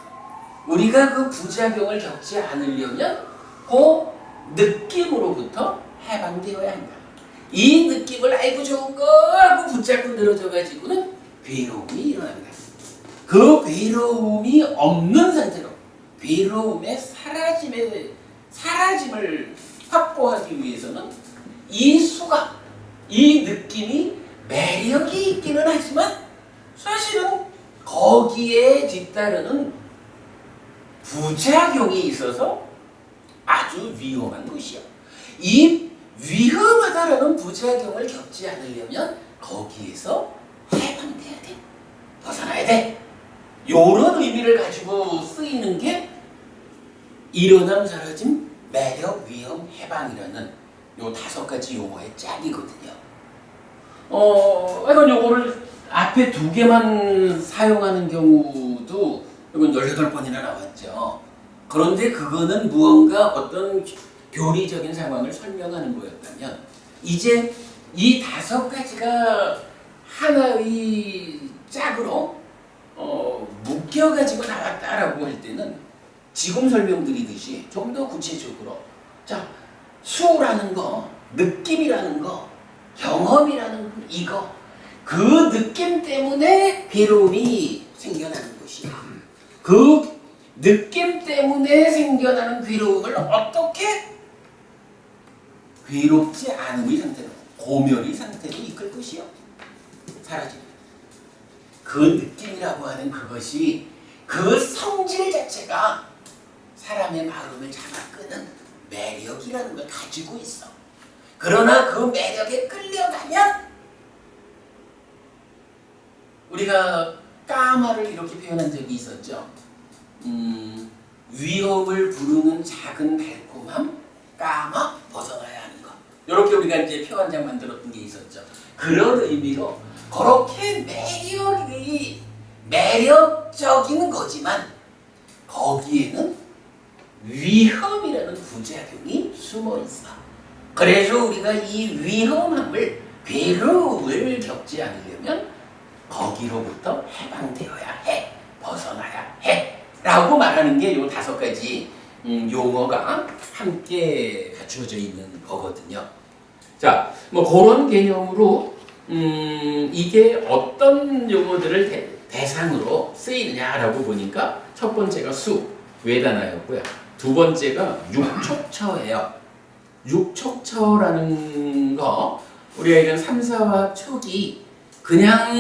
우리가 그 부작용을 겪지 않으려면 그 느낌으로부터 해방되어야 한다. 이 느낌을 아이고 좋은 거 하고 붙잡고 늘어져 가지고는 괴로움이 일어난다. 그 괴로움이 없는 상태로 괴로움의 사라짐을 확보하기 위해서는 이 수가, 이 느낌이 매력이 있기는 하지만 사실은 거기에 뒤따르는 부작용이 있어서 아주 위험한 것이요. 이 위험하다라는 부작용을 겪지 않으려면 거기에서 해방돼야 돼. 벗어나야 돼. 요런 의미를 가지고 쓰이는 게 일어남, 사라짐, 매력, 위험, 해방이라는 요 5가지 용어의 짝이거든요. 이건 요거를 앞에 2개만 사용하는 경우도 이건 18번이나 나왔죠. 그런데 그거는 무언가 어떤 교리적인 상황을 설명하는 거였다면 이제 이 5가지가 하나의 짝으로 묶여가지고 나왔다라고 할 때는 지금 설명드리듯이 좀 더 구체적으로 자, 수라는 거, 느낌이라는 거, 경험이라는 이거 그 느낌 때문에 괴로움이 생겨나는 것이야. 그 느낌 때문에 생겨나는 괴로움을 어떻게 괴롭지 않음의 상태로, 고멸의 상태로 이끌 것이요. 사라집니다. 그 느낌이라고 하는 그것이 그 성질 자체가 사람의 마음을 잡아끄는 매력이라는 걸 가지고 있어. 그러나 그 매력에 끌려가면 우리가 까마를 이렇게 표현한 적이 있었죠. 위험을 부르는 작은 달콤함, 까마 벗어나야 하는 것. 이렇게 우리가 이제 표 한 장 만들었던 게 있었죠. 그런 의미로 그렇게 매력적인 거지만 거기에는 위험이라는 부작용이 숨어 있어. 그래서 우리가 이 위험함을, 괴로움을 겪지 않으려면 거기로부터 해방되어야 해, 벗어나야 해 라고 말하는 게 요 5가지 용어가 함께 갖추어져 있는 거거든요. 자, 뭐 그런 개념으로 이게 어떤 용어들을 대상으로 쓰이느냐라고 보니까 첫 번째가 수, 외단어였고요. 2번째가 육촉처예요. 육촉처라는 거 우리가 이런 3, 4와 촉이 그냥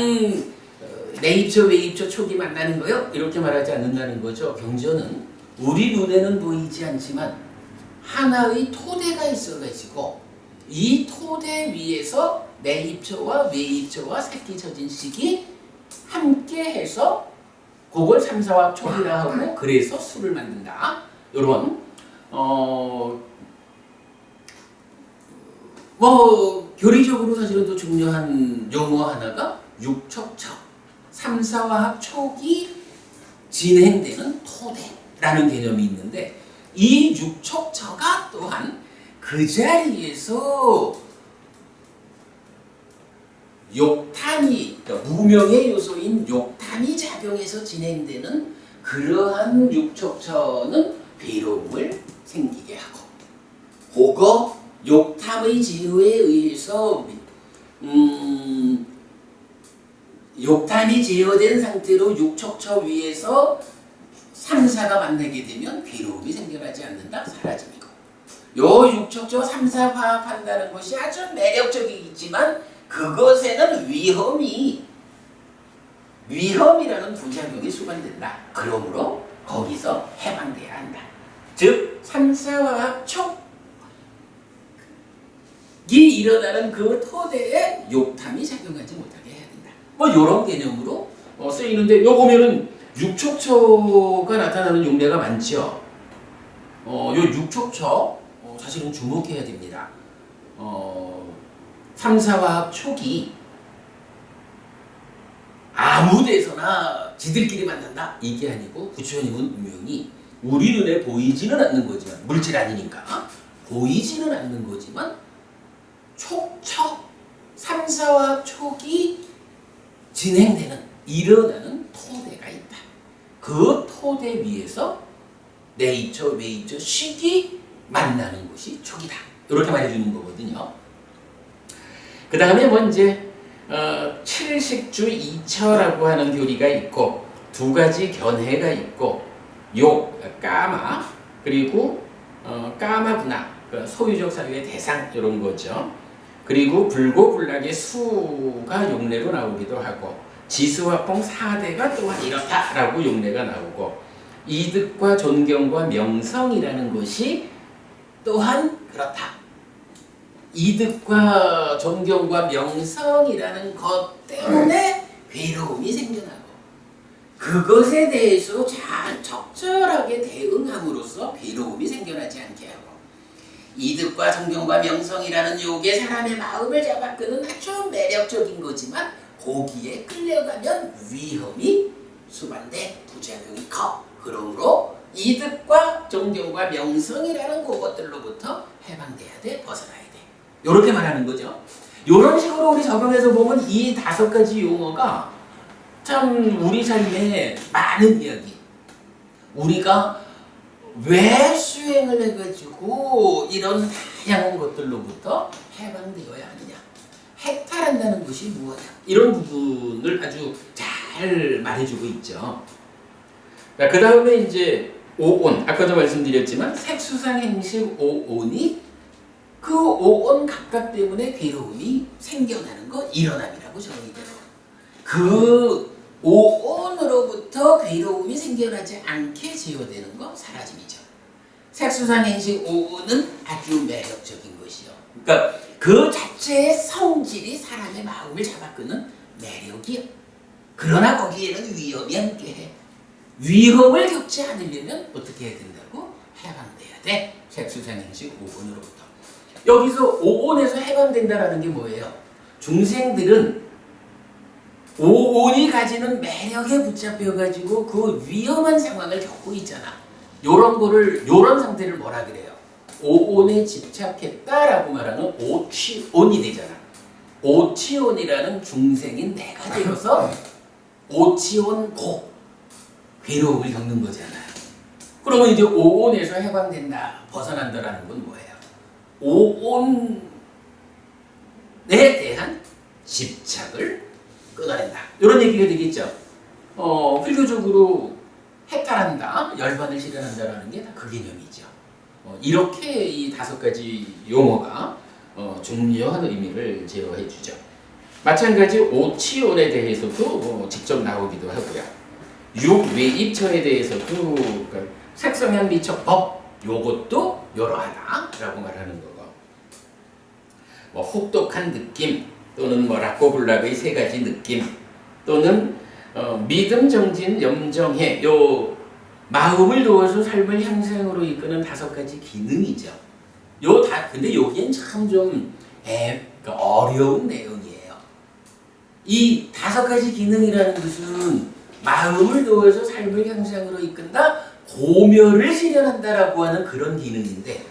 네이처, 웨이처, 촉이 만나는 거요? 이렇게 말하지 않는다는 거죠. 경전은 우리 눈에는 보이지 않지만 하나의 토대가 있어가지고 이 토대 위에서 네이처와 웨이처와 새끼처진식이 함께해서 그걸 3, 4와 촉이라 하고 그래서 수를 만든다. 이런 교리적으로 사실은 또 중요한 용어 하나가 육촉처, 3, 4화합 촉이 진행되는 토대라는 개념이 있는데 이 육촉처가 또한 그 자리에서 욕탄이, 그러니까 무명의 요소인 욕탄이 작용해서 진행되는 그러한 육촉처는 괴로움을 생기게 하고 그거 욕탐의 제어에 의해서 욕탄이 제어된 상태로 육촉처 위에서 3, 4가 만나게 되면 괴로움이 생겨나지 않는다, 사라짐이고 요 육촉처 3, 4 화합한다는 것이 아주 매력적이지만 그것에는 위험이라는 부작용이 수반된다. 그러므로 거기서 해방돼야 한다. 즉 3, 4화합 촉이 일어나는 그 토대에 욕탐이 작용하지 못하게 해야 된다. 뭐 이런 개념으로 쓰이는데 요 보면은 육촉처가 나타나는 용례가 많죠. 요 육촉처 사실은 주목해야 됩니다. 3, 4화합 촉이 아무 데서나 지들끼리 만난다 이게 아니고 부처님은 분명히 우리 눈에 보이지는 않는 거지만 물질 아니니까 보이지는 않는 거지만 촉처 3, 4화합 촉이 진행되는 일어나는 토대가 있다. 그 토대 위에서 네이처, 웨이처, 식이 만나는 것이 촉이다. 이렇게 말해주는 거거든요. 그 다음에 뭐 이제 칠식주 이처라고 하는 교리가 있고 2가지 견해가 있고 욕, 까마 그리고 까마구나 소유적 사유의 대상 이런 거죠. 그리고 불고불락의 수가 용례로 나오기도 하고 지수화봉 4대가 또한 이렇다라고 용례가 나오고 이득과 존경과 명성이라는 것이 또한 그렇다. 이득과 존경과 명성이라는 것 때문에 괴로움이 생겨나고 그것에 대해서 잘 적절하게 대응함으로써 괴로움이 생겨나지 않게 하고 이득과 존경과 명성이라는 요게 사람의 마음을 잡아끄는 아주 매력적인 거지만 거기에 끌려가면 위험이 수반돼 부작용이 커. 그러므로 이득과 존경과 명성이라는 그것들로부터 해방돼야 돼, 벗어나야 돼. 이렇게 말하는 거죠. 이런 식으로 우리 적용해서 보면 이 5가지 용어가 참 우리 삶에 많은 이야기. 우리가 왜 수행을 해가지고 이런 다양한 것들로부터 해방되어야 하느냐. 해탈한다는 것이 무엇이냐. 이런 부분을 아주 잘 말해주고 있죠. 그 다음에 이제 오온, 아까도 말씀드렸지만 색수상 행식 오온이 그 오온 각각 때문에 괴로움이 생겨나는 거 일어남이라고 정의 돼요. 그 오온으로부터 괴로움이 생겨나지 않게 제어되는 거 사라짐이죠. 색수상 행식 오온은 아주 매력적인 것이요. 그러니까 그 자체의 성질이 사람의 마음을 잡아끄는 매력이요. 그러나 거기에는 위험이 함께해. 위험을 겪지 않으려면 어떻게 해야 된다고? 해방돼야 돼. 색수상 행식 오온으로부터. 여기서 오온에서 해방된다라는 게 뭐예요? 중생들은 오온이 가지는 매력에 붙잡혀가지고 그 위험한 상황을 겪고 있잖아. 요런 상태를 뭐라 그래요? 오온에 집착했다라고 말하는 오취온이 되잖아. 오취온이라는 중생인 내가 되어서 오취온고 괴로움을 겪는 거잖아요. 그러면 이제 오온에서 해방된다, 벗어난다라는 건 뭐예요? 오온에 대한 집착을 끊어낸다. 이런 얘기가 되겠죠. 필교적으로 해탈한다, 열반을 실현한다라는 게 다 그 개념이죠. 이렇게 이 5가지 용어가 중요한 의미를 제어해 주죠. 마찬가지 오치온에 대해서도 직접 나오기도 하고요. 육외입처에 대해서도 그러니까 색성향 미척 법 요것도 여러하다라고 말하는 거고, 뭐 혹독한 느낌 또는 뭐 락고블락의 3가지 느낌 또는 믿음 정진 염정해 요 마음을 도와서 삶을 향상으로 이끄는 5가지 기능이죠. 근데 여기엔 참 좀 어려운 내용이에요. 이 5가지 기능이라는 것은 마음을 도와서 삶을 향상으로 이끈다, 고멸을 실현한다라고 하는 그런 기능인데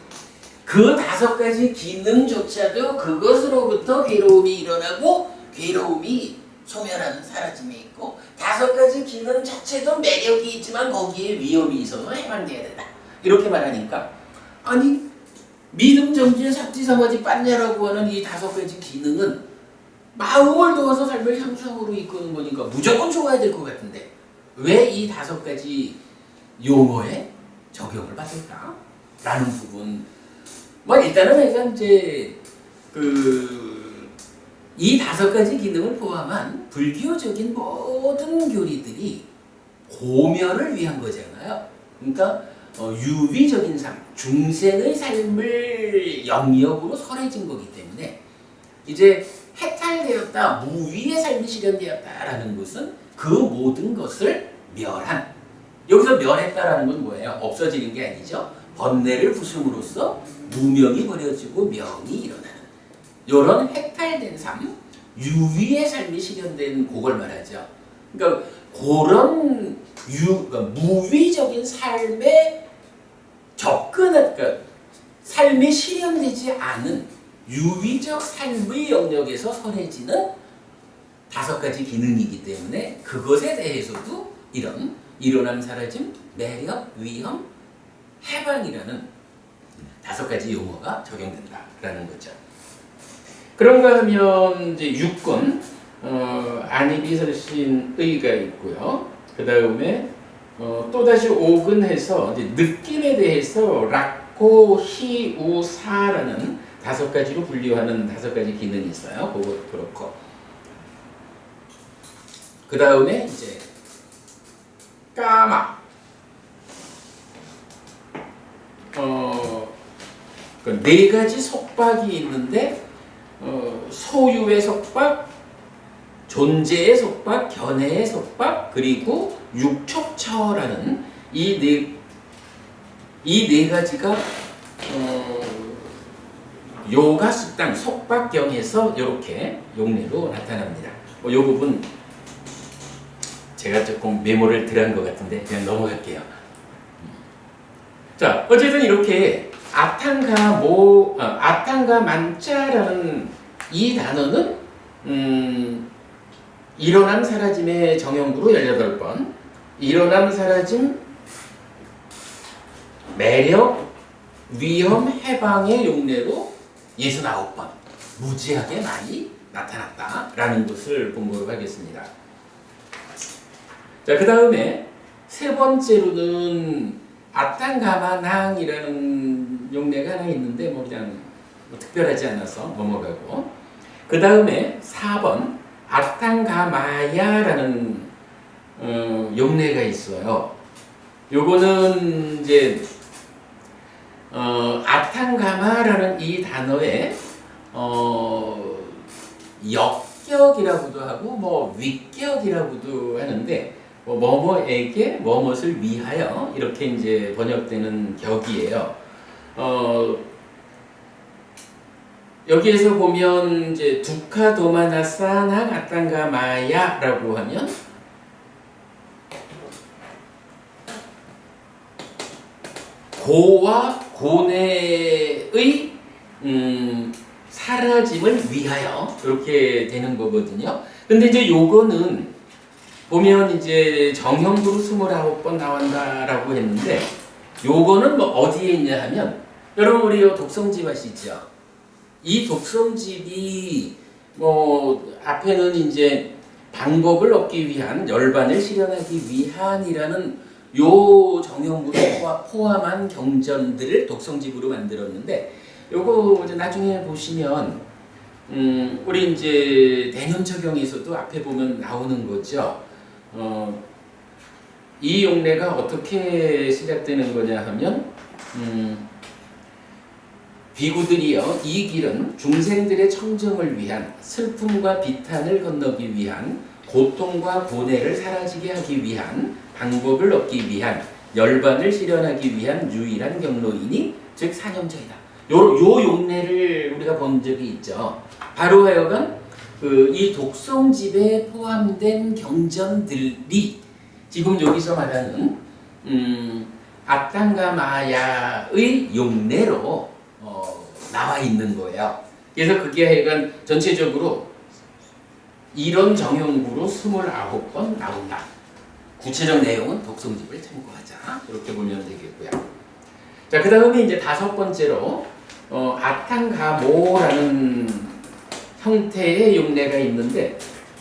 그 5가지 기능조차도 그것으로부터 괴로움이 일어나고 괴로움이 소멸하는 사라짐이 있고 5가지 기능 자체도 매력이 있지만 거기에 위험이 있어서 해방돼야 된다. 이렇게 말하니까 아니 믿음 정진 삭지 사마지 빠냐라고 하는 이 5가지 기능은 마음을 도와서 삶을 향상으로 이끄는 거니까 무조건 좋아야 될 것 같은데 왜 이 5가지 용어에 적용을 받을까? 라는 부분. 뭐 일단은 내가 이제 이 5가지 기능을 포함한 불교적인 모든 교리들이 고멸을 위한 거잖아요. 그러니까 유비적인 삶, 중생의 삶을 영역으로 설해진 거기 때문에 이제 해탈되었다, 무위의 삶이 실현되었다라는 것은 그 모든 것을 멸한. 여기서 멸했다라는 건 뭐예요? 없어지는 게 아니죠. 번뇌를 부숨으로써 무명이 버려지고 명이 일어나는 이런 해탈된 삶, 유위의 삶이 실현된 그걸 말하죠. 그러니까 그런 그러니까 무위적인 삶에 그러니까 삶이 실현되지 않은 유위적 삶의 영역에서 설해지는 5가지 기능이기 때문에 그것에 대해서도 이런 일어남 사라짐, 매력, 위험, 해방이라는 5가지 용어가 적용된다라는 거죠. 그런가 하면 이제 6권 안이비설신의가 있고요. 그 다음에 또다시 5근해서 이제 느낌에 대해서 고, 히, 우, 사라는 5가지로 분류하는 5가지 기능이 있어요. 그것도 그렇고. 그 다음에 이제 까마. 그 4가지 속박이 있는데 소유의 속박, 존재의 속박, 견해의 속박, 그리고 육촉처라는 이 네 가지가 요가 습당 속박경에서 이렇게 용례로 나타납니다. 이 부분 제가 조금 메모를 덜한 것 같은데 그냥 넘어갈게요. 자, 어쨌든 이렇게 아탕가 만자라는 이 단어는 일어남 사라짐의 정형구로 18번, 일어남 사라짐, 매력, 위험, 해방의 용례로 69번 무지하게 많이 나타났다라는 것을 공부를 하겠습니다. 자, 그 다음에 세 번째로는 아탕가마낭이라는 용례가 하나 있는데 그냥 특별하지 않아서 넘어가고, 그 다음에 4번 아탕가마야라는 용례가 있어요. 요거는 이제 아탕가마라는 이 단어에 역격이라고도 하고 위격이라고도 하는데 뭐뭐에게 뭐뭇을 위하여 이렇게 이제 번역되는 격이에요. 여기에서 보면 이제 두카도마나사낭 아탕가마야라고 하면 고와 고뇌의 사라짐을 위하여 이렇게 되는 거거든요. 근데 이제 요거는 보면 이제 정형구로 29번 나온다라고 했는데 요거는 어디에 있냐 하면 여러분 우리 독성집 아시죠? 이 독성집이 앞에는 이제 방법을 얻기 위한 열반을 실현하기 위한이라는 요 정형구를 포함한 경전들을 독성집으로 만들었는데 요거 이제 나중에 보시면 우리 이제 대념처경에서도 앞에 보면 나오는 거죠. 이 용례가 어떻게 시작되는 거냐 하면 비구들이여 이 길은 중생들의 청정을 위한 슬픔과 비탄을 건너기 위한 고통과 고뇌를 사라지게 하기 위한 방법을 얻기 위한 열반을 실현하기 위한 유일한 경로이니 즉 사념자이다. 요 용례를 우리가 본 적이 있죠. 바로 하여간 이 독성집에 포함된 경전들이 지금 여기서 말하는 아탕가마야의 용례로 나와 있는 거예요. 그래서 그게 하여간 전체적으로 이런 정형구로 29번 나온다. 구체적 내용은 독성집을 참고하자. 이렇게 보면 되겠고요. 자, 그 다음에 이제 5번째로 아탕가모라는 형태의 용례가 있는데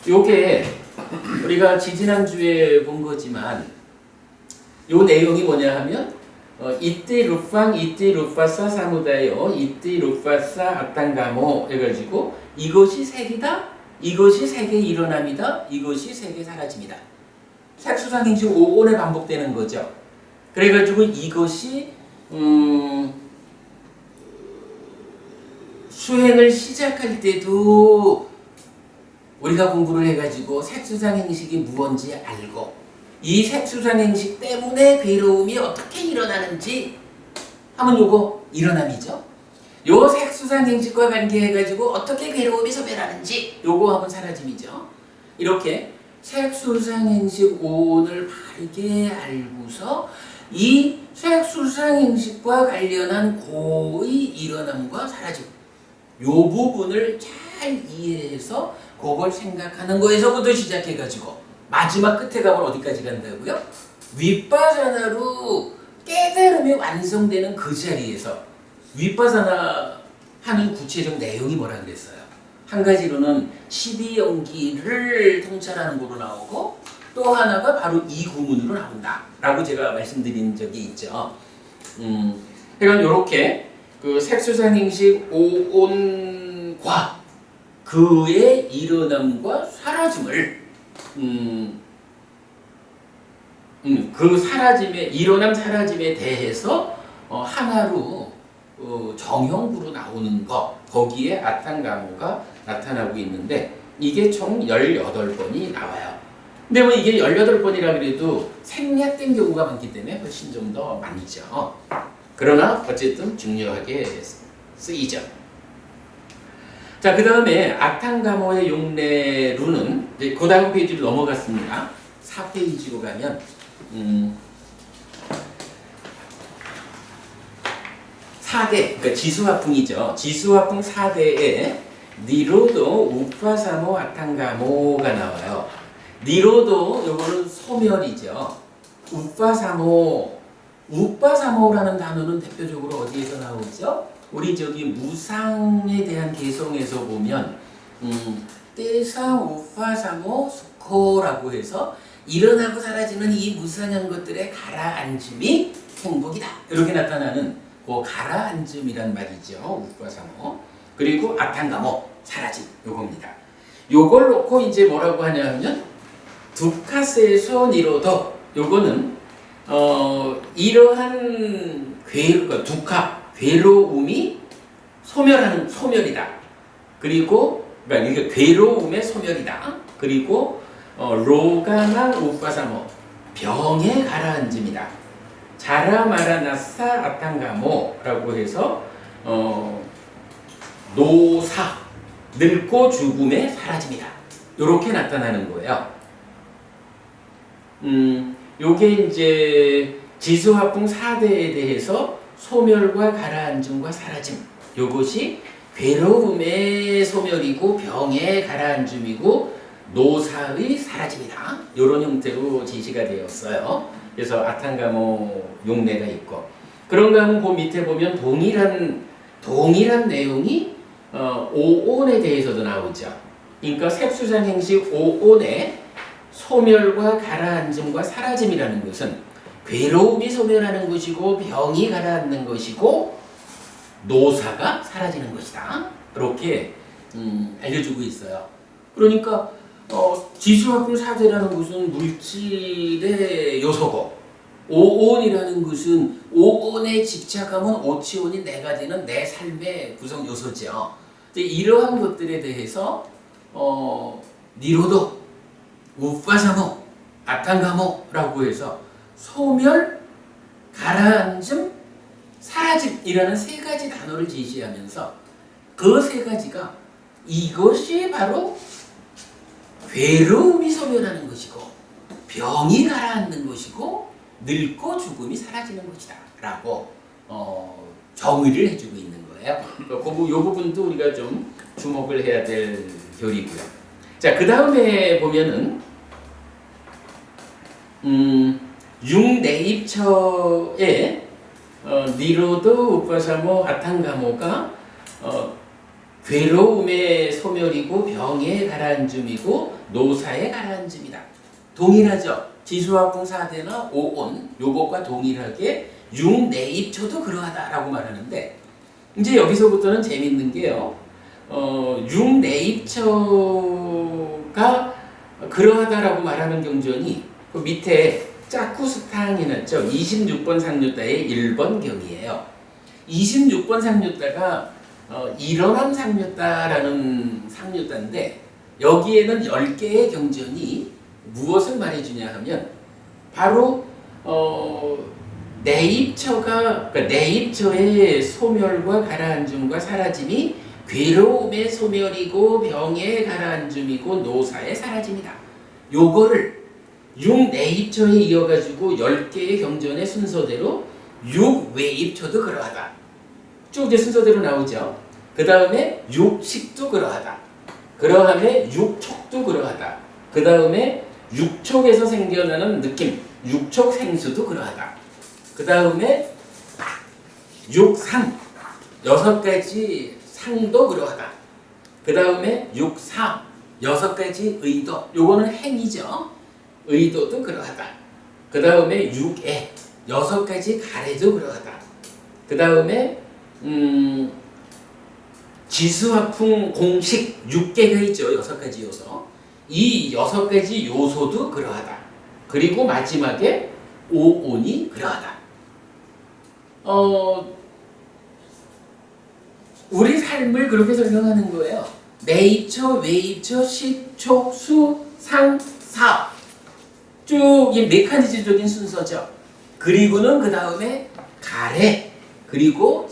요게 우리가 지지난주에 본 거지만 요 내용이 뭐냐 하면 이띠 루팡 이띠 루파사 사무다요 이띠 루파사 아탕가모 해가지고 이것이 색이다, 이것이 색의 일어남이다, 이것이 색의 사라짐이다. 색수상행식 5번에 반복되는 거죠. 그래가지고 이것이 수행을 시작할 때도 우리가 공부를 해가지고 색수상행식이 무언지 알고 이 색수상행식 때문에 괴로움이 어떻게 일어나는지 하면 요거 일어남이죠. 요 색수상행식과 관계해가지고 어떻게 괴로움이 소멸하는지 요거 하면 사라짐이죠. 이렇게 색수상행식 5원을 바르게 알고서 이 색수상행식과 관련한 고의 일어남과 사라짐 요 부분을 잘 이해해서 그걸 생각하는 거에서부터 시작해가지고 마지막 끝에 가면 어디까지 간다고요? 윗바사나로 깨달음이 완성되는 그 자리에서 윗바사나 하는 구체적 내용이 뭐라 그랬어요? 한 가지로는 12연기를 통찰하는 거로 나오고 또 하나가 바로 이 구문으로 나온다 라고 제가 말씀드린 적이 있죠. 그러니까 이렇게 그 색수상행식 오온과 그의 일어남과 사라짐을 그 사라짐의 일어남 사라짐에 대해서 하나로 정형으로 나오는 것 거기에 아탄가모가 나타나고 있는데 이게 총 18번이 나와요. 근데 뭐 이게 18번이라 그래도 생략된 경우가 많기 때문에 훨씬 좀 더 많죠. 그러나 어쨌든 중요하게 쓰이죠. 자, 그 다음에 아탄가모의 용례루는 이제 그 다음 페이지로 넘어갔습니다. 4페이지로 가면 4대, 그러니까 지수화풍이죠. 지수화풍 4대에 니로도 우파사모 아탄가모가 나와요. 니로도 요거는 소멸이죠. 우파사모라는 단어는 대표적으로 어디에서 나오죠? 우리 저기 무상에 대한 개성에서 보면 때상 우파사모 수코라고 해서 일어나고 사라지는 이 무상한 것들의 가라앉음이 행복이다. 이렇게 나타나는 그 가라앉음이란 말이죠. 우파사모. 그리고 아탄가모 사라짐 요겁니다. 요걸 놓고 이제 뭐라고 하냐면 두카세소 니로도 요거는 이러한 두카 괴로움이 소멸이다. 그리고 그러니까 이게 괴로움의 소멸이다. 그리고 로가나 우파사모 병의 가라앉음이다. 자라마라나사 아탄가모라고 해서 노사 늙고 죽음의 사라짐이다. 이렇게 나타나는 거예요. 요게 이제 지수화풍 4대에 대해서 소멸과 가라앉음과 사라짐 요것이 괴로움의 소멸이고 병의 가라앉음이고 노사의 사라짐이다. 이런 형태로 제시가 되었어요. 그래서 아탄가모 용례가 있고 그런가 하면 그 밑에 보면 동일한 내용이 오온에 대해서도 나오죠. 그러니까 색수상행식 오온에 소멸과 가라앉음과 사라짐이라는 것은 괴로움이 소멸하는 것이고 병이 가라앉는 것이고 노사가 사라지는 것이다. 이렇게 알려주고 있어요. 그러니까 지수화풍 4대라는 것은 물질의 요소고 오온이라는 것은 오온에 집착하면 오치온이 내가 되는 내 삶의 구성 요소죠. 이러한 것들에 대해서 니로도 우파사모 아탄가모라고 해서 소멸, 가라앉음, 사라짐이라는 세 가지 단어를 제시하면서 그 세 가지가 이것이 바로 괴로움이 소멸하는 것이고 병이 가라앉는 것이고 늙고 죽음이 사라지는 것이다 라고 정의를 해주고 있는 거예요. 이 부분도 우리가 좀 주목을 해야 될 교리고요. 자, 그 다음에 보면은 6내입처에 니로도 우파사모 아탄가모가 괴로움의 소멸이고 병의 가라앉음이고 노사의 가라앉음이다. 동일하죠. 지수화풍 4대나 오온 요것과 동일하게 6내입처도 그러하다라고 말하는데 이제 여기서부터는 재밌는 게요. 6내입처가 그러하다라고 말하는 경전이 그 밑에 짜쿠스탕이 났죠. 26번 상류따의 1번 경이에요. 26번 상류따가 일어남 상류따라는 상류따인데 여기에는 10개의 경전이 무엇을 말해주냐 하면 바로 그러니까 내입처의 소멸과 가라앉음과 사라짐이 괴로움의 소멸이고 병의 가라앉음이고 노사의 사라짐이다. 요거를 6내입처에 이어가지고 10개의 경전의 순서대로 6외입처도 그러하다. 쭉 이제 순서대로 나오죠. 그 다음에 6식도 그러하다. 그러함에 6촉도 그러하다. 그 다음에 6촉에서 생겨나는 느낌, 6촉 생수도 그러하다. 그 다음에 6상, 6가지 상도 그러하다. 그 다음에 6사, 6가지 의도, 요거는 행이죠. 의도도 그러하다. 그 다음에 6애, 6가지 가래도 그러하다. 그 다음에 지수화풍 공식 6개가 있죠. 6가지 요소. 이 6가지 요소도 그러하다. 그리고 마지막에 오온이 그러하다. 우리 삶을 그렇게 설명하는 거예요. 네이처, 웨이처, 시초, 수, 상, 사. 쭉 이 메커니즘적인 순서죠. 그리고는 그 다음에 가래, 그리고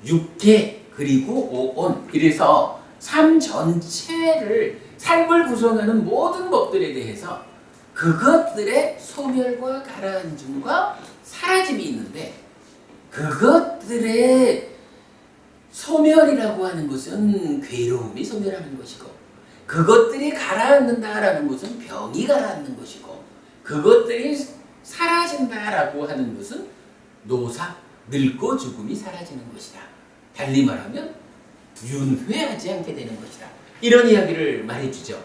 육계, 그리고 오온. 이래서 삶 전체를, 삶을 구성하는 모든 법들에 대해서 그것들의 소멸과 가라앉음과 사라짐이 있는데, 그것들의 소멸이라고 하는 것은 괴로움이 소멸하는 것이고, 그것들이 가라앉는다라는 것은 병이 가라앉는 것이고, 그것들이 사라진다라고 하는 것은 노사, 늙고 죽음이 사라지는 것이다. 달리 말하면 윤회하지 않게 되는 것이다. 이런 이야기를 말해주죠.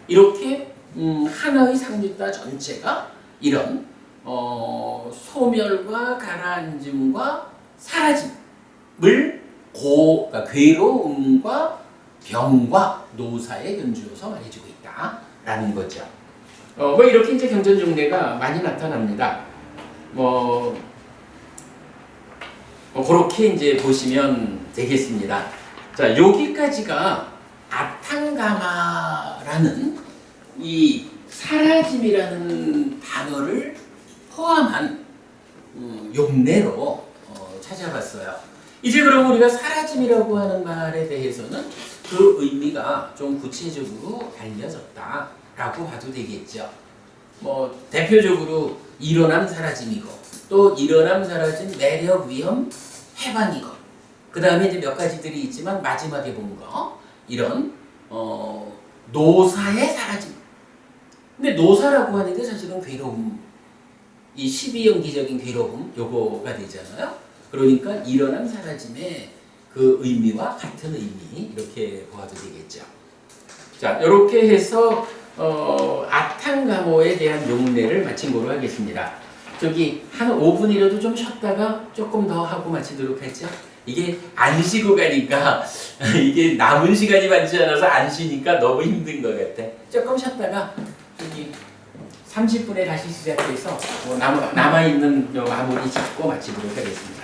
이렇게 하나의 상류타 전체가 이런 소멸과 가라앉음과 사라짐을 그러니까 괴로움과 병과 노사의 견주어서 말해주고 있다라는 거죠. 뭐 이렇게 이제 경전중례가 많이 나타납니다. 그렇게 이제 보시면 되겠습니다. 자, 여기까지가 아탕가마라는 이 사라짐이라는 단어를 포함한 용례로 찾아봤어요. 이제 그럼 우리가 사라짐이라고 하는 말에 대해서는 그 의미가 좀 구체적으로 알려졌다라고 봐도 되겠죠. 뭐 대표적으로 일어남 사라짐이고, 또 일어남 사라짐 매력 위험 해방이고, 그 다음에 이제 몇 가지들이 있지만 마지막에 본 거 이런 노사의 사라짐. 근데 노사라고 하는 게 사실은 괴로움, 이 12연기적인 괴로움 요거가 되잖아요. 그러니까 일어남 사라짐의 그 의미와 같은 의미, 이렇게 보아도 되겠죠. 자, 이렇게 해서 아탕가모에 대한 용례를 마친 거로 하겠습니다. 저기 한 5분이라도 좀 쉬었다가 조금 더 하고 마치도록 하죠. 이게 안 쉬고 가니까 이게 남은 시간이 많지 않아서 안 쉬니까 너무 힘든 것 같아. 조금 쉬었다가 저기 30분에 다시 시작해서 남아있는 마무리 짓고 마치도록 하겠습니다.